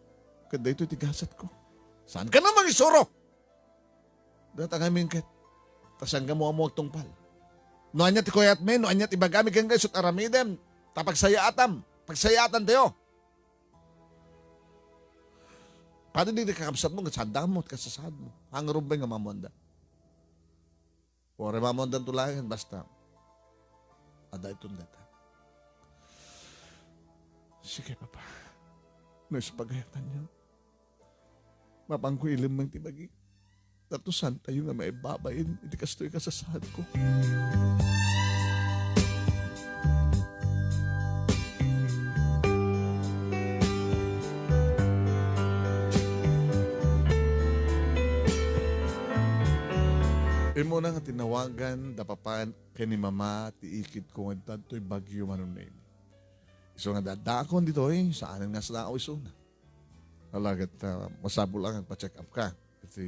kada ito tigasat ko. Saan ka naman isuro? Datang amin kat, tasang ka mo amuag tungpal. No anya ti koyat men, no anya ti bagami kang guys, at aramidem, tapagsayaatam, pagsayatan tayo. Paano di kakabsat mo, kasandang mo, at kasasad mo. Ang rumbay nga mamonda. Ore mamondan tulangan, basta. Ada itong data. Sige, Papa. Naspagayatan niyo. Mapangko ilim mang tibagi. Tatusan tayo nga may babayin. Hindi kastoy kasasad ko. Imo na nga tinawagan, dapapan, kay ni Mama, tiikit ko nga dato'y bagyo Manong Nemy. So nga dadakon dito saan nga sa naaw iso na. Alagat masabo lang ang pa-check up ka. Kasi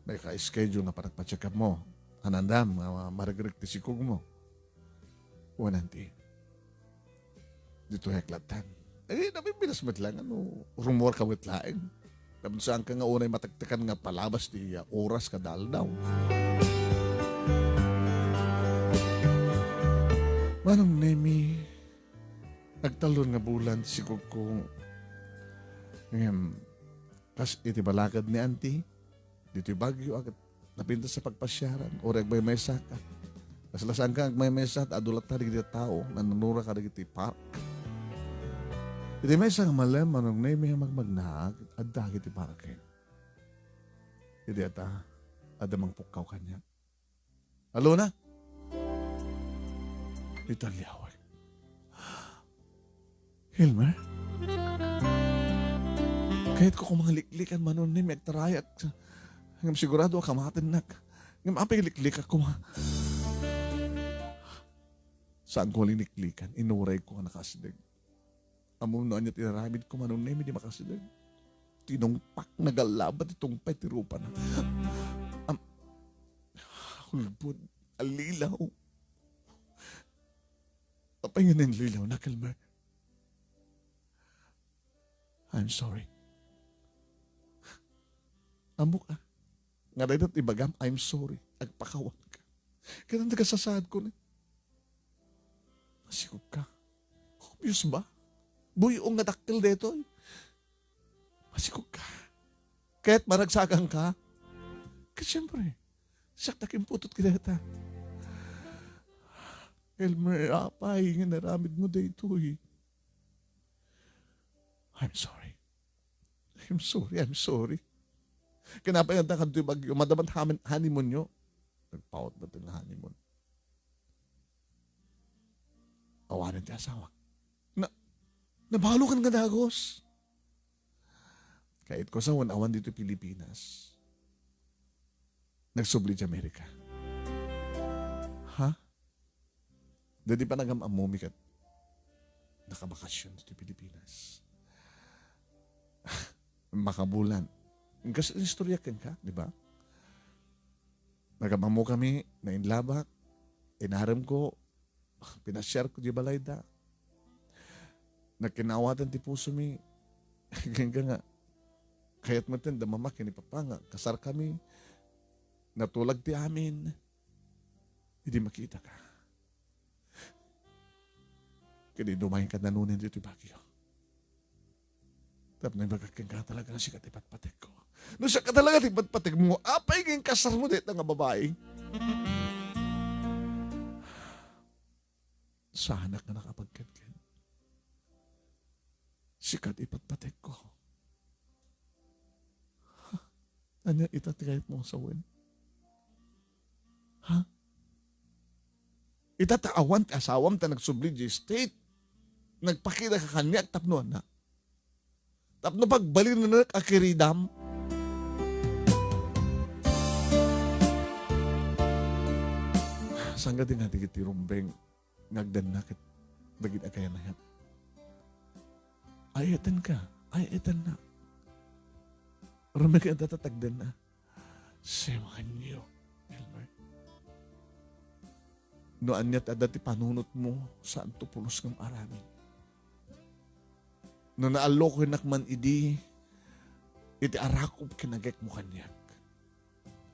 may ka-schedule na parang pa-check up mo. Anandam, maragrig tisikog mo. Wananti. Dito heklatan. Nabibilas mo lang, rumor ka with laing. Tapos saan ka nga unay matagtakan nga palabas di oras ka daw. Manong Nemy, nagtalon nga bulan sigog ko kas iti balakad ni auntie dito'y bagyo agad napinta sa pagpasyaran o regbay may saka kas lasang ka agmay may saka adulat ta digiti tao nanunura ka digiti park iti may saka malam Manong Nemy magmagnaag at dagiti park iti ata adamang pukaw kanya Alona italyawag Hilmer? Kahit ko kung mga liklikan Manong Nemy agtarayat. Ngam sigurado akamatin nak. Ngam apay liklik ako ma. Saan ko liniklikan? Inuray ko nga nakasidag. Among noon niya tinaramid ko Manong Nemy di makasidag. Tinungpak nagalabat itong patirupa na. Hulbod. Alilaw. Apay nga ng lilaw na Kilmer. I'm sorry. Amo ka. Nga rin at ibagam, I'm sorry. Agpakawan ka. Kaya nagkasasad ko na. Masikog ka. Obvious ba? Buyong nga daktil dito. Masikog ka. Kaya't maragsagang ka. Kasi siyempre, saktakin putot kita. Elmer, apay, nga naramid mo dito I'm sorry. I'm sorry. Kinapa yung takad ito'y bagyo. Madaman honeymoon nyo. Nagpaot na ito na honeymoon. Awanan ti asawa. Nabalo ka nga dagos. Kahit ko sa awan dito Pilipinas. Nagsubli di Amerika. Ha? Dadi pa nagamamomi kat nakabakasyon dito Pilipinas. Makabulan. Kasi istorya ka, di ba? Nagamamo kami na inlabak, inaram ko, pinasyar ko di balayda. Nagkinawatan ti puso mi, hanggang nga, kaya't matin, damamak, inipapanga, kasar kami, natulag ti amin, hindi makita ka. Kaya dumayin ka nanunin dito bagyo. Tapos nagkakang ka talaga na siya katipat-patik ko. No siya ka talaga tipat-patik mo, apay ngayong kasar mo dito nga babae. Sa anak na nakapagkatkan. Sikat ipat-patik ko. Ano itatikayat mo sa win? Ha? Itataawan ti asawam ta nagsubli di state. Nagpakita ka kanya at tapno na. Tapno pagbalin na nakakiridam. Sangga din nga digiti rumbeng ngagdan na kit dagit akayan na yan. Ayatenka, ayayatan na. Rumbeng ka datatagdan na. Semahan niyo, Elmer. No anyat adati panunot mo saan to pulos ng aramin. No naalokoy nakman idi, iti arakop kinagek mo kanyak.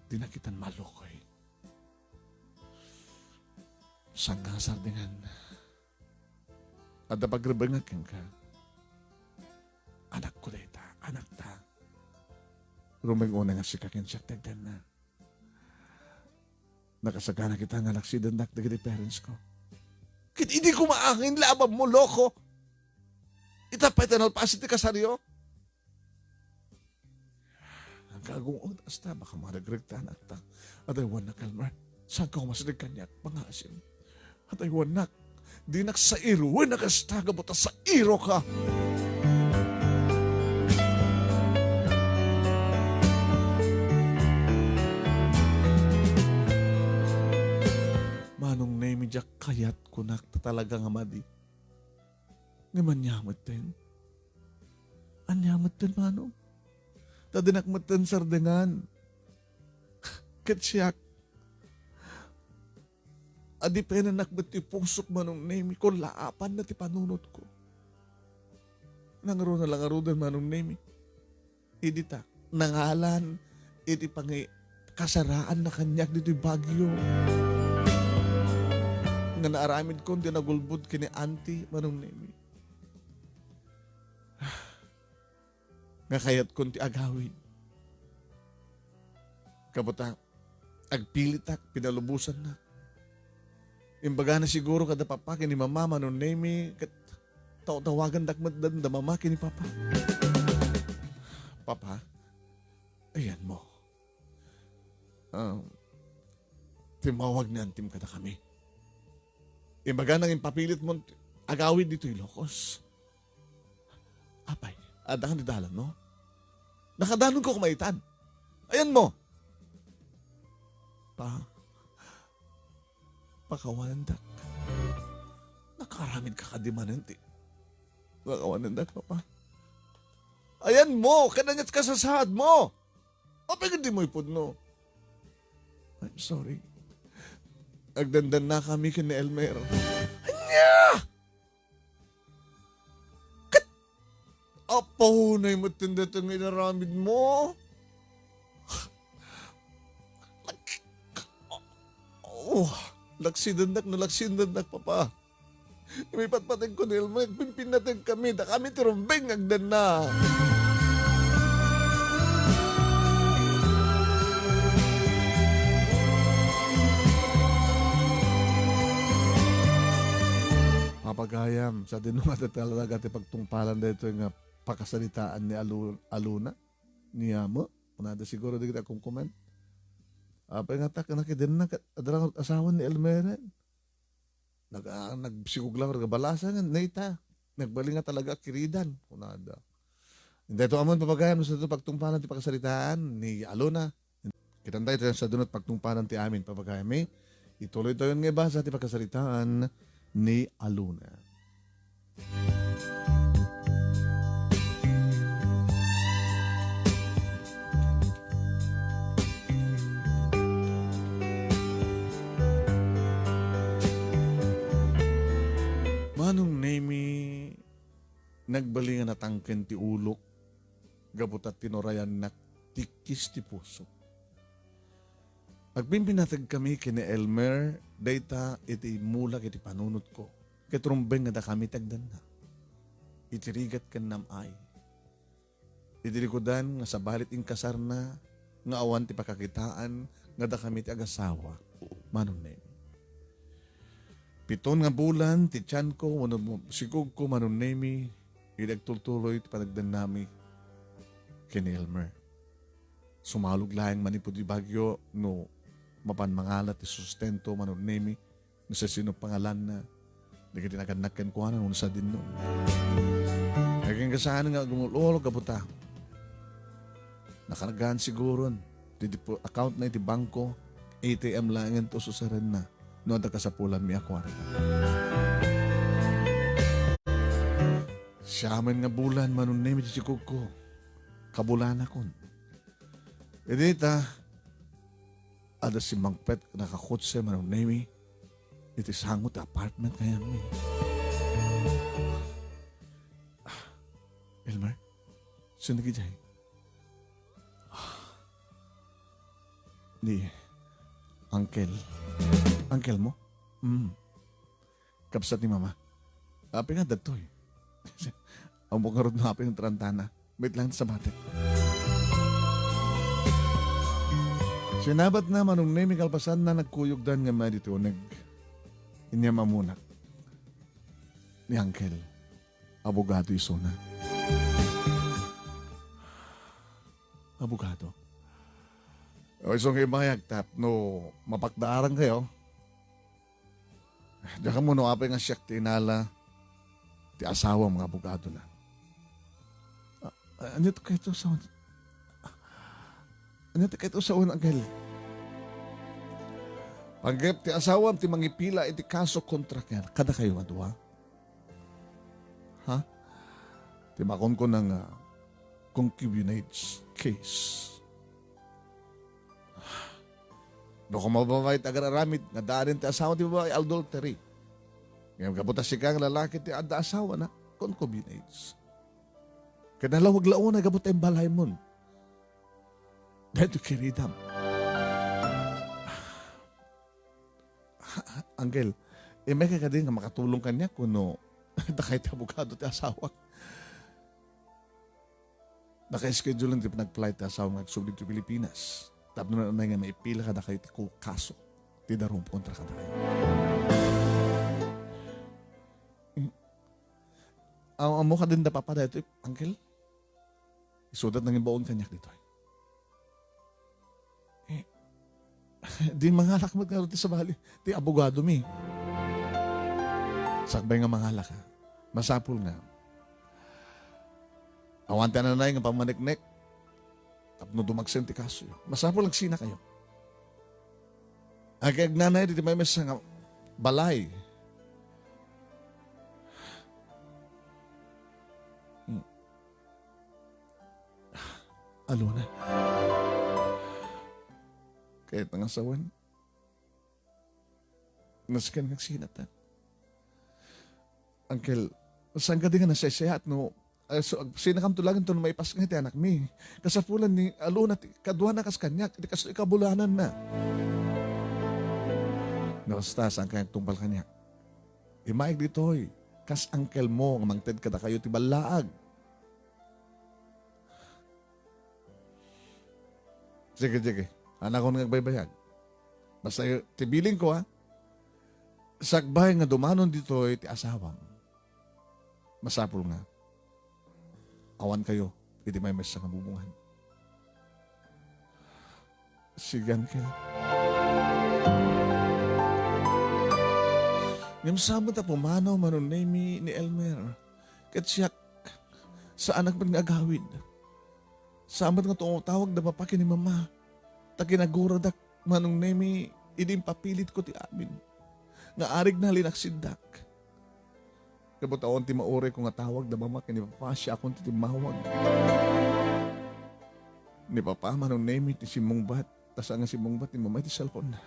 Di na kitan malokoy. Sanggasar dengan ada pagrebengakin ka. Anak ko data, anak ta. Rumeng una nga si kakin siya tagdan na. Nakasagana kita nga naksidandak dagiti parents ko. Kit hindi ko maangin labab mo, loko. Itapay tanol pa asiti kasaryo. Ang kagungod asta baka maragregtan at ta. At ay wanak Elmer. Saan ka kumasalik kanyak pangasin. At ay wanak. Di sa iro. Wanak asta gabuta sa iro ka. Manong Nemy jak kayat kunak talaga nga madi. Ngaman nyamot din. Anyamot din, Manong. Tadinakmat din sardengan. Katsyak. Adi pa yan nakbat ti pusok, Manong Nemy. Kung laapan na ti panunot ko. Nangaro na lang arudan, Manong Nemy. Idi ta. Nangalan. Idi pangi kasaraan na kanyak dito Bagyo. Nga naaramid ko, di nagulbud kini auntie, Manong Nemy. Nga kayat ko ti agawin. Kabuta, agpilitak, pinalubusan na. Imbaga na siguro kada papakin ni mama, Manong Nemy, tawagan dakmat dan da mamakin ni papa. Papa, ayan mo. Timawag na antim kada kami. Imbaga nang impapilit mo, agawin dito ilokos. Apay, adahan di dalan, no? Nakadanon ko kumaitan. Ayan mo. Pakawanandak. Nakaramid ka kadimanan, ti. Pakawanandak, papa. Ayan mo, kananyat ka sa sahad mo. Apay, hindi mo ipod, no? I'm sorry. Agdandan na kami kini Elmer. Anya! Kat! Apaw na yung matindat ang inaramid mo. Oh, laksindandak na laksindandak, papa. May patpating ko ni Elmer. Pimpin natin kami. Da kami tirumbing agdan na. Papagayam sa dinungat at talaga ti pagtungpalan dito yung pakasalitaan ni Alona ni Amo. Unada siguro di kita kung comment. Apay nga tak nakidin na adarang asawa ni Elmer. Nagsigug lang balasan nga nita. Nagbaling nga talaga kiridan. Unada. Hindi ito amon papagayam sa ito pagtungpalan ti pakasalitaan ni Alona. Kitantay tayo sa dunot pagtungpalan ti amin papagayam eh. Ituloy tayo nga ba sa ti pakasalitaan ni Alona. Manong Nemy, nagbalingan na tangken ti ulok, gabutat tinorayan na tikis ti puso. Agpimpinatag kami kini Elmer, data iti mulak iti panunot ko. Ketrumbeng nga da kami tagdan na. Itirigat kan namay. Idirikodan nga sa balit ing kasar na, nga awan ti pakakitaan, nga da kami ti agasawa. Manong Nemy. 7 nga bulan, ti tiyan ko, sigug ko, Manong Nemy, idagtultuloy ti panagdan nami kini Elmer. Sumalog lahing manipod di Bagyo, no, mapan mangalat ti sustento, Manong Nemy, no sa sino pangalan na, di ka tinaganakan ko na, sa din no. Naging kasaan nga gumulolo kaputa. Nakaragahan siguro, di account na iti bangko, ATM lang yan to susaran na. no kasapulan mi akwarta. Siyaman nga bulan Manong Nemy si ko. Kabulan akon. Edita, ada si Mangpet nakakotse Manong Nemy. Iti sangot apartment kaya mi. Elmer, sinagi jay. Ni Uncle. Uncle mo? Kapsat ni Mama. Api nga datoy. Ang bukarod na api ng Trantana. Wait lang sa batik. Sinabat na Manong Nemy kalpasan na nagkuyog dan nga dito inya mamunak. Ni Uncle. Abogado isuna. Abogado? O isong ibayag tap no mapagdaaran kayo. Diyan ka mo no apay nga siyak tinala ti asawa mga abogado na. Ano ito kayo sa Uncle? Panggap ti asawa ti mangipila iti kaso kontra kaya kada kayo nga duwa. Ha? Ti makon ko ng concubinage case. No kung mababay tagararamid nga daarin ti asawa ti babae adultery. Ngayon kabutas si kang lalaki ti ada asawa na concubinage. Kanalawag laon na gabot ang balay mo. Dahil to kiridam. Uncle, may ka din nga makatulong kanya kung no nakay ti abogado ti asawa. Naka-schedule lang ti pinag-flight ti asawa nagsubli ti Pilipinas. Tapos na nga maipila ka na kayo ti kaso. Ti darum kontra ka na kayo. Amo ka din na papada ito, Uncle? Isudat nang ibaon kanyak dito. Di mangalak mo nga ti sa bali. Ti abogado mi. Sakbay nga mangalak ha. Masapul nga. Awanta na nga pamanik-nek. Tapno dumagsen ti kaso. Masapul nagsina kayo. Agag nanay dito may mesa nga balay. Alona. Kahit ang asawan. Naskan nagsinat ha. Uncle, saan ka din nga nasayat no? So, sinakam tulagan to na may pas nga ti anak mi. Kasapulan ni Alona, kadwa na kas kanyak, di kaso ikabulanan na. Nakasta, saan kanyang tumpal kanya? Imaig ditoy, kas uncle mo, nga mangted kada kayo ti balaag. Sige. Anak ko nagbaybayag. Basta tibiling ko ha. Sakbay nga dumanon dito ti asawam. Masapul nga. Awan kayo. Iti may mes sa kabubungan. Sigan kayo. Ngam sabot na pumanaw Manong Nemy ni Elmer. Katsiyak sa anak man nga agawid. Samat nga tawag na papaki ni Mama. Takinaguradak Manong Nemy, idim papilit ko ti amin. Nga arig na linaksindak. Kabutaon ti maure ko nga tawag na Mama kini Papa siya akong titimawag. Ni Papa Manong Nemy ti simong bat. Tas nga simong bat ni Mama ti cellphone na.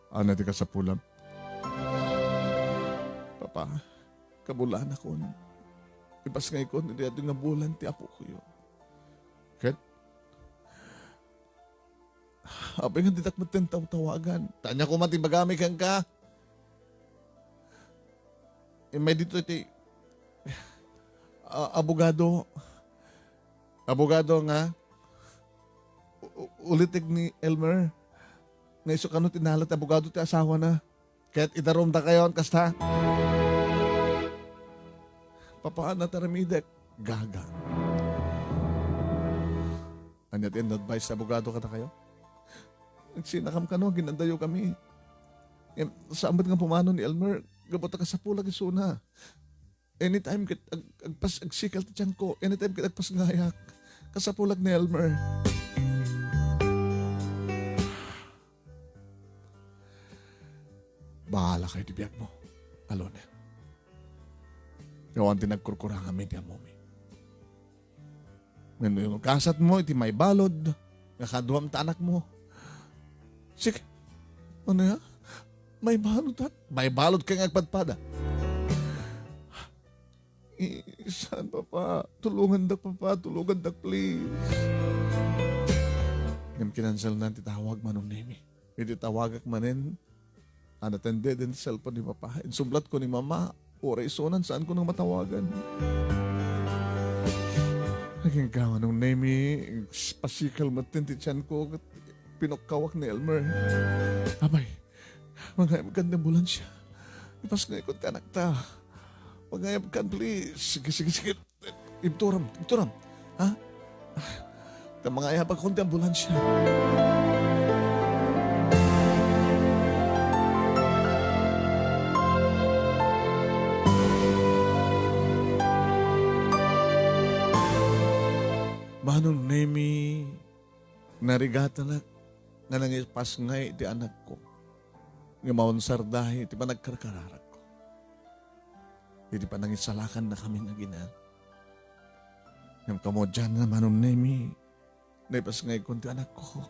Ana ti kasapulam. Papa, kabulan ako. Ipas nga ikon, hindi ato nga bulan ti apo ko yun. Ket? Abay nga ditak matentaw tawagan. Tanya ko matibagami kang ka. May dito iti abogado. Abogado nga. Ulitig ni Elmer. Nga iso kano tinalat abogado ti asawa na. Kaya't itarom ta kayo kasta. Papaan na taramidek. Gaga. Anyat in advice sa abogado ka na kayo? Nagsinakam ka no, ginandayo kami. Saan nga pumano ni Elmer, gabota ka sa pulag isuna. Anytime agsikal ti tiyan ko, anytime agpas ngayak, kasapulag ni Elmer. Bahala kayo di biyag mo, Alona. Gawan tinagkurkurang amin di mo. Ngano yung kasat mo, iti may balod, nakaduam ta anak mo. Sige, ano ya? May balod at? May balod kang agpadpada. Saan papa? Tulungan dak papa, tulungan dak please. Ngam kinansel na titawag Manong Nemy. Hindi tawagak manin, anatende din sa cellphone ni papa. Insublat ko ni mama, oray sonan saan ko nang matawagan. Naging ka Manong Nemy, pasikal matinti tiyan ko, pinokawak ni Elmer. Abay, mga magandang bulan siya. Ipas nga ikot ka anak ta. Pagayab kan, please. Sige. Ibturam. Ha? Mangayab ako konti ambulansya. Manong Nemy, narigata na nga nangipas ngay di anak ko. Nga maunsar dahi, di pa nagkarkararak. Hindi pa nangisalakan na kami nga gina. Yung kamo dyan na Manong Nemy, naipas ngay kunti anak ko.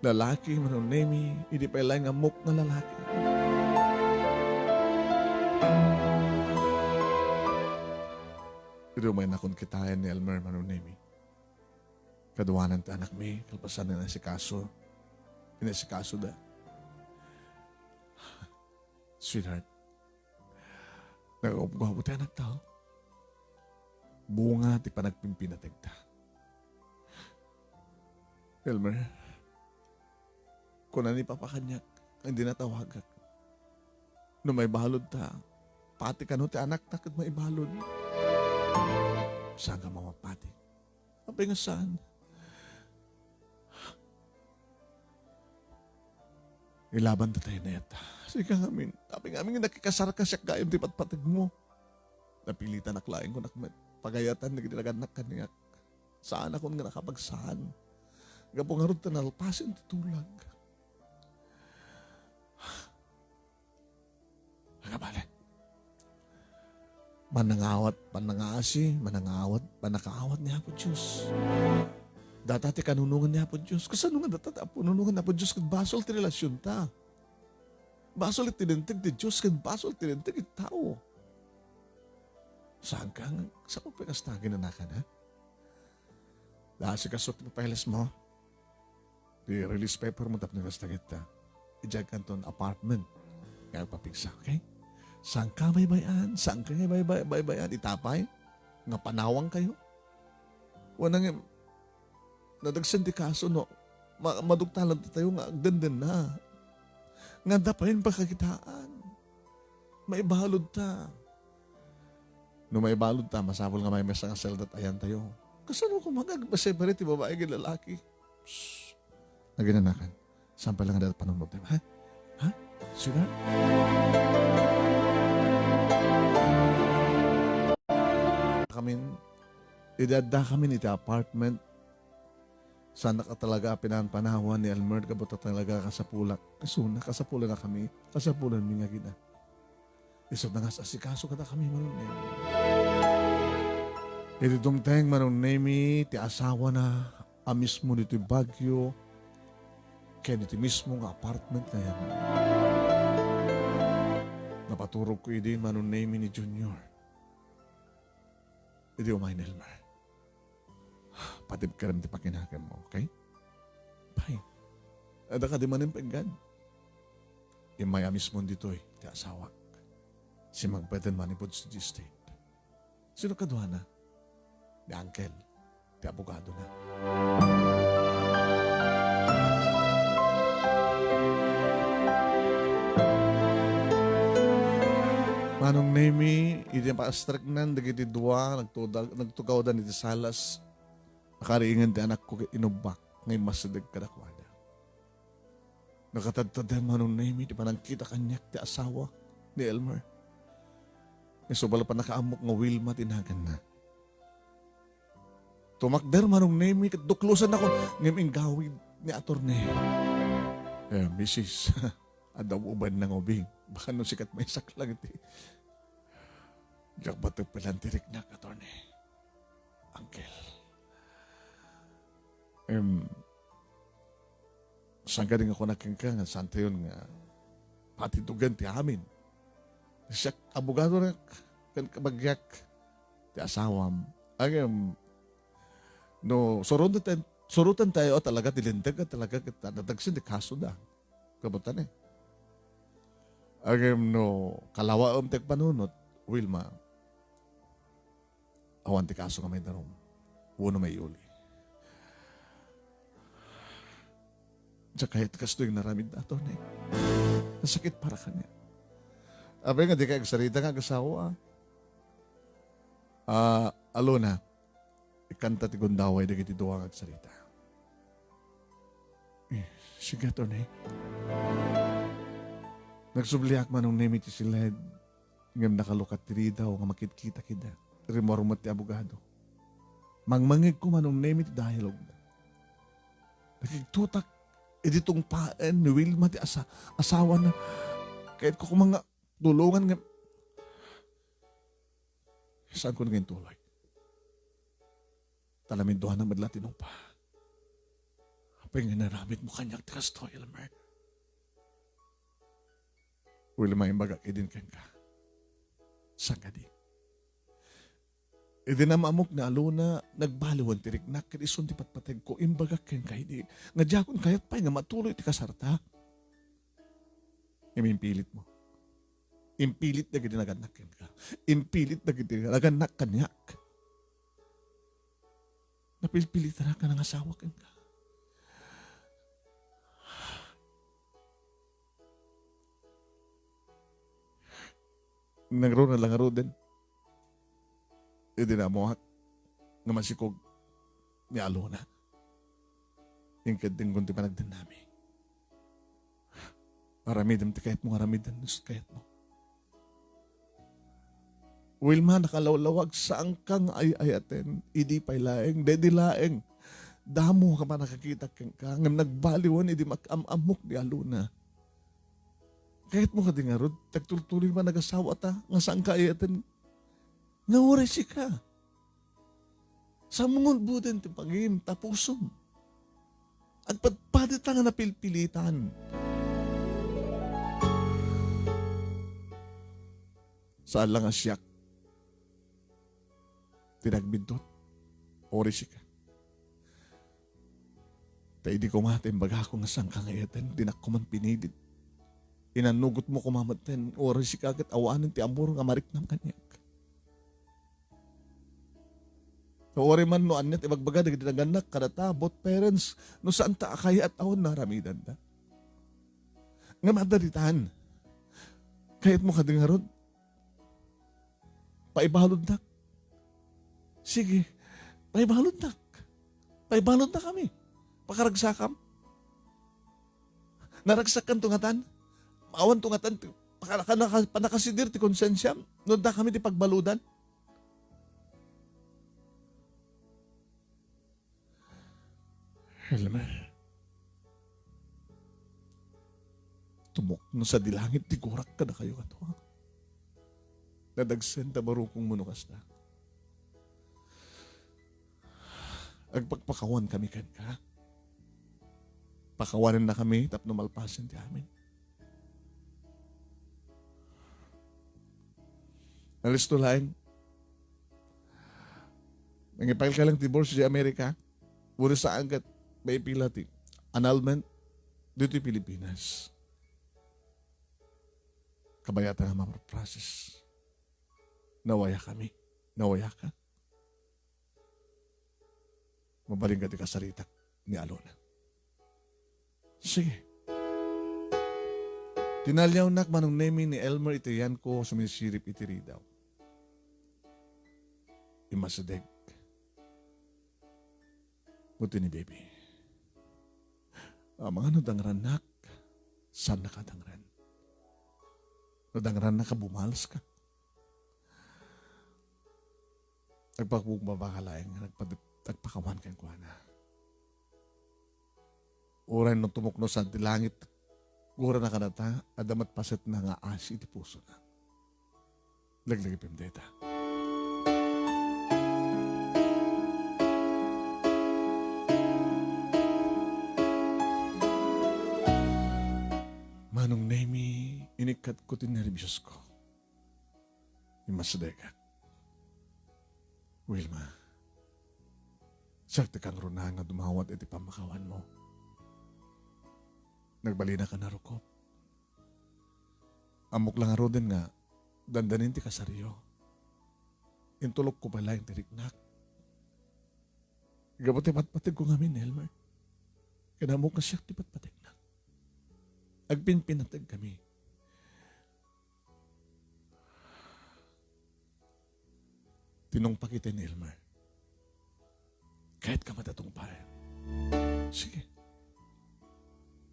Lalaki, Manong Nemy, hindi pa ilang amok na lalaki. Pero may nakon kitayan ni Elmer, Manong Nemy. Kaduwanan ta anak mi, kalpasan na si Kaso. Hindi si Kaso da. Sweetheart, nag-uupgawa tayo anak tao. Bunga ti panagpimpinatig ta. Elmer, kung nani papakanyak, hindi natawagak. No may balod ta, pati ka no ti anak ta kat may balod. Saan ka mamapati? Apay nga saan? Ilaban ta tayo na yata. Sige nga amin. Apay nga amin nakikasar ka siya gayam ti patpatig mo. Napilitan naklain ko pagayatan na ginilaganak kaniyak. Saan ako nga nakapagsahan? Gapong harod ta nalpasin titulag. Agabala. Manangawat, panangasi, manangawat, panakaawat niya po Diyos. Datati kanunungan niya po Diyos. Kasano nga datati pununungan niya po Diyos kag basol ti relasyon ta. Basol iti tinentig ti Diyos kag basol ti tinentig iti tao. Saan ka? Saan mo pinastagin na naka na? Dahil si kasot mo pahilas mo, di release paper mo tap nagastagit ta. Ijag kanton apartment. Kaya papigsa, okay? Saan ka baybayan? Saan ka baybayan? Itapay? Nga panawang kayo? Wanang nadagsan kaso no, madugtalan tayo nga agdandan na. Nga dapayin pa kakitaan. May balod ta. No may balod ta, masapol nga may mesa nga seldat ayan tayo. Kasano kung mag-separate babae ng lalaki? Shhh. Naginanakan. Saan pa lang nga dapat panunod tayo? Ha? Ha? Sila? Idada kami iti apartment. Sana ka talaga pinanpanawan ni Elmer kabuta talaga kasapulak. Kasuna, kasapulan na kami. Kasapulan mi nga gina. Isod na nga sa asikaso kada kami Manong Nemy. Iti dumteng Manong Nemy, ti asawa na amis mo dito Baguio. Kaya dito mismo nga apartment na yan. Napaturog ko din Manong Nemy ni Junior. Iti umay ni Elmer. Patib ka rin ti pakinagan mo, okay? Bye. Ada ka di manin paggan. Imay amis mo dito ti asawa. Si magpeten manipod sa G-State. Sino kadwa na? Ni Uncle. Ti abogado na. Manong Nemy, iti pa-astrek nan, dagiti dua, nagtugaw da niti salas. Nakariingan di anak ko inubak, ngay masadag kadakwada. Nakatadtad Manong Nemy, di pa nangkita kanyak ti asawa ni Elmer. Isubala pa nakaamok nga Wilma tinagan na. Tumakder Manong Nemy, duklusan ako, ngayon gawid ni Atorne. Mrs. Adaw uban ng ubing. Baka no sikat may saklang iti. Diyak bato palantirik na attorney. Uncle. Saan ka rin ako nakingka nga saan tayo nga patitugan ti amin. Siya abogado na kan kabagyak ti asawam. Ang no surutan tayo talaga tilintag at talaga natagsin ti kaso da. Kabutan eh. Ang no kalawa tek panunot Wilma awan ti kaso nga may darom. Uno may uli. Diya kahit kasto yung naramid na ito na nasakit para kanya. Abay nga di ka agsarita nga agasawa. Alona, ikanta ti gundaway di kiti duwang agsarita. Sige ito na nagsubliak Manong Nemy ti siled ngam nakalukat ti daw nga makit-kita kida. Rimormat ti abogado. Mangmangig ko Manong Nemy ti dialog na. Nakigtutak editong paan ni Wilma ti asawa na kahit ko mga tulungan nga saan ko naging tuloy. Talamin doha na madlatinong pa. Apay nga naramit mo kanyak ti kastoy, Elmer. Wilma yung baga idin ka. Saan ka di? E di na maamok na Alona, nagbaliwan tirik na, kadisun ti patpateg ko, imbaga ken ka hindi. Nga diyakon kayat pa, nga matuloy ti kasarta. Impilit mo. Impilit na gidi naganak ken ka. Impilit na gidi naganak kanyak. Napilpilit na ka ng asawa ken ka. Nagro na lang aro din. Hindi na mo nga masikog ni Alona. Yung kading kunti pa nagdan nami. Maramidam ti kahit mo aramidan nus kahit mo. Wilma nakalawlawag saan kang ay-ayaten. Idi pa'y laeng, dedi laeng. Damo ka pa nakakita kang ka. Ngam nagbaliwan, idi makamamok ni Alona. Kahit mo ka di nga rod, tagtultuloy ba nag-asawa ta, nga saan ka ayaten, nga oras ka. Sa mungol budin ti pagim, tapusom. At patpadit nga napilpilitan. Saan lang asyak, tinagbindot, oras ka. Tayo di ko matin, baga ko nga saan ka ayaten, di na ko man pinidit. Inanugot mo kumamaten, oras si kagat awanan ti amor nga marik ng kanyak. So, ori man no anyat ibagbaga dagiti naganak kadata both parents no saan ta akaya at awon naramidan da. Nga madalitan. Kahit mo kadingarod, paibalod na. Sige, paibalod na. Paibalod na kami. Pakaragsakam. Naragsakan tungatan. Awan tungatan, panakasidir ti konsensya, noon da kami ti pagbaludan. Elmer, tumok no sa dilangit, tigurak ka na kayo ato. Nadagsen ta barukong munukas na. Agpagpakawan kami kan ka. Pakawanan na kami, tapno malpasan ti amin. Nalisto laing. Nangipal ka lang divorce sa Amerika. Wala sa angkat may pila ti annulment dito Pilipinas. Kabayatan nga mapaprocess. Nawaya kami. Nawaya ka. Mabaling ka ti kasaritak ni Alona. Sige. Tinalyaw nak Manong Nemy ni Elmer itiyan ko sumisirip itiri daw. Imasadeg. Buti ni baby. Mga nadangran nak, saan nakadangran? Nadangran na ka, bumals ka. Nagpagbugbabakalaing, nagpakawan kang kuha na. Uray no tumukno sa dilangit, Gura na kanata, adamat paset na nga asi iti puso na. Laglagi pimdeta. Manong Nemy, inikat ko tineribyos ko. Imasdeka. Wilma, sakti kang runa nga dumawat iti pamakawan mo. Nagbalina ka na rukop. Amok lang aro din nga, dandanin ti kasaryo. Intulok ko pala yung tiriknak. Gabuti patpatig ko ngamin, Elmer. Kanamok ka siya ti patpatig na. Agpinpinatag kami. Tinong pakitin, Elmer. Kahit ka matatong pa rin. Sige.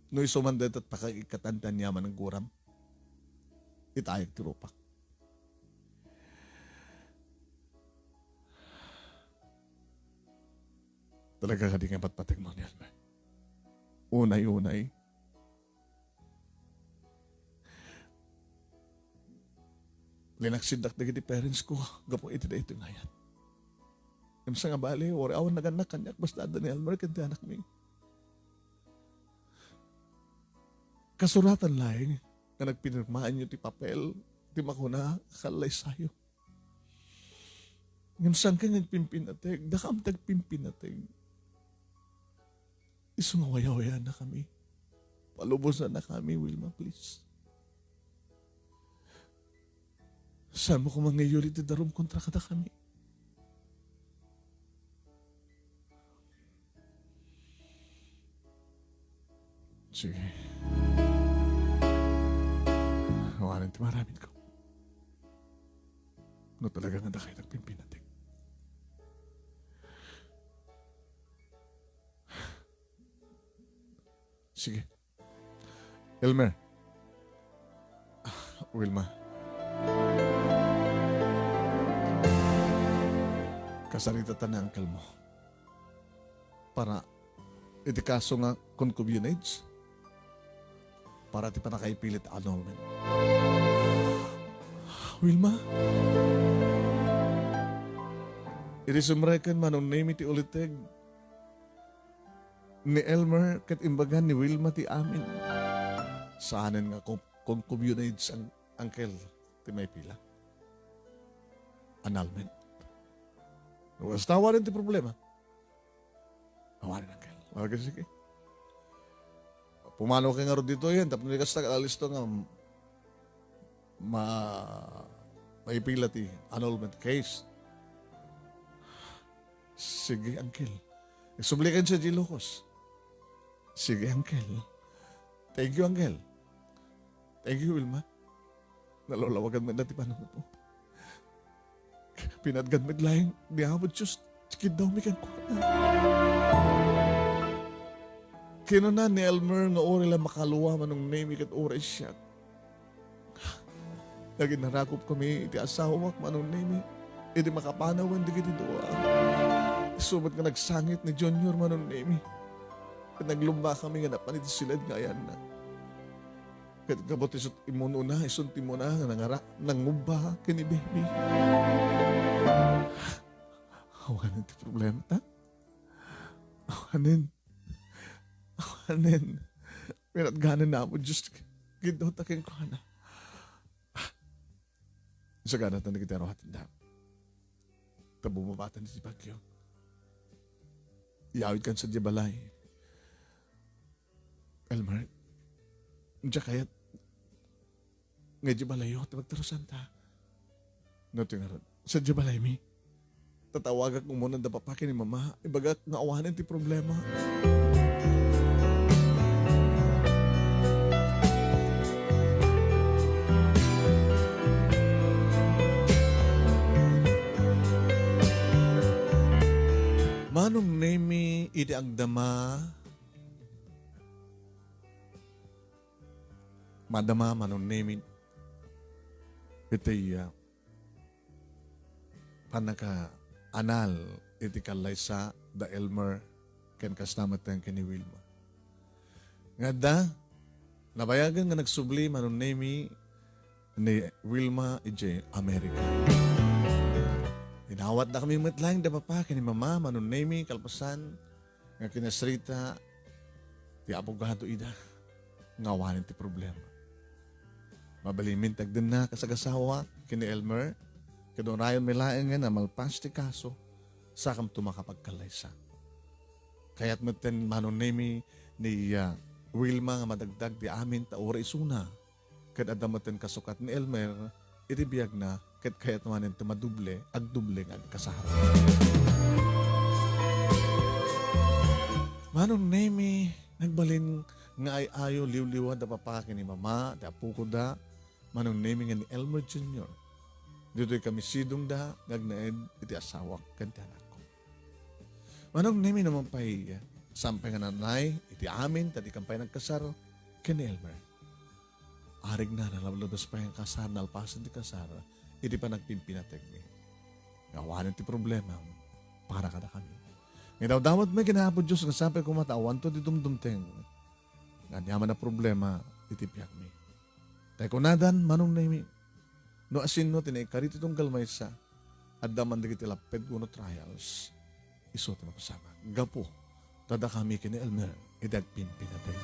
No isumandat at pakikatantan yaman ng guram. Itayag tirupak. Talaga ka di nga patpatig mo, Elmer. Unay-unay. Linaksindak na giti parents ko. Gapo iti na ito ng ayat. Imsa nga bali, or awan naganak kanyak, basta ada ni Elmer, kanti anak mi. Kasuratan laing, na nagpinirmaan nyo ti papel, ti makuna, kalay sayo. Imsa ka nagpimpinateg, dakam tagpimpinateg. Isungawaya-waya na kami. Palubos na kami, Wilma, please. Saan mo kung mangayuli ti darum kontra kada kami? Sige. Hawanan ti maraming ko. No talaga nga kayo nagpimpinating. Sige. Elmer. Wilma. Kasaritatan na angkel mo. Para iti kaso nga concubinage. Para ti pa nakaipilit annulment. Wilma? Iti sumrekan Manong Nemy ti uliteg. Ni Elmer kat imbagan ni Wilma ti amin. Saanin nga concubinage ang angkel ti may pila. Annulment. Huwag tawarin ti problema. Tawarin angkel. Okay, sige. Pumano ka nga ro dito yan. Tapos nikas na alis to nga maipila ti annulment case. Sige, angkel. Nagsublikan siya di Locos. Sige, angkel. Thank you, angkel. Thank you, Wilma. Nalolawagan mo na ti panahon po. Pinadgan mo laing di ako just sikid daw mi kang kuna. Kino na ni Elmer nga ori lang makaluwa Manong Nemy kat ori siya. Lagi narakop kami iti asawa Manong Nemy. Iti makapanawan di kiti doa. Sumot nga nagsangit ni Junior Manong Nemy. Kat naglumba kami nga napaniti silad nga ayan na. Kat kabot isot imuno na, isunti mo na, nga nangumba kini baby. Awanin ti problema ta? Awanin. Pinatganan na mo, just gidaw taking ko na. Isa ganat na nagitero hatin na. Tabumabatan si Bagyo. Iyawid kan sa Dibalay. Elmer, diya kayat nga Dibalayo, magtarusan ta. No, tingarod. Sa Dibalay mi. Tatawagak mo muna da papakin ni mama. Ibagak nga awanan ti problema. Manong Nemy, iti ang dama. Madama, Manong Nemy. Iti panaka anal iti kalaysa da Elmer ken kastamatan ken ni Wilma. Nga da, Nabayagan nga nagsubli Manong Nemy ni Wilma Ije America. Inawat na kami matlang da papa kini mama Manong Nemy kalpasan nga kinasrita ti abogado ida ngawanin ti problema. Mabalimin tagdin na kasagasawa kini Elmer kinunayon may laeng nga na malpas ti kaso sakam tumakapagkalaysa. Kaya't maten Manong Nemy ni Wilma nga madagdag di amin ta ora isuna kad adamaten kasukat ni Elmer itibiyag na ket kayat manen tumaduble agduble nga kasahara. Manong Nemy nagbalin nga ay ayo liw-liwa da papaki ni mama da puko da Manong Nemy nga ni Elmer Jr. Dito'y kami sidong da gagnaed iti asawak kanti anak ko. Manong Nemy naman pa'y sampay nga nanay iti amin tadi kampay nagkasar ken Elmer. Arig na nalabas pa yung kasar, nalpasan di kasar, iti pa nagpimpinateg mi. Gawanan ti problema, para kada kami. Ngayon dapat may kinahapon Diyos, nga sampay kumatawan to di dumdumteng. Ganyaman na problema, iti piyak mi. Tay kunadan, Manong Nemy, no asin no, tinaikarit itong galmaysa, at daman di kitilaped kuno trials, isuot na pasama. Gapo, tada kami kini Elmer, idagpimpinateg.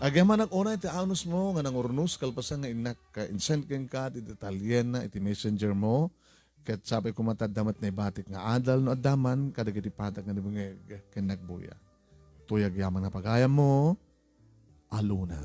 Agyaman ang una iti anus mo nga nangurnos kalpasan nga inak ka insent ken ka iti detalyen na iti messenger mo ket sabi ko matadamat na ibatik nga adal no adaman kadagiti patak nga nibungeg ken nagbuya. Tuyag yaman na pagayam mo, Alona.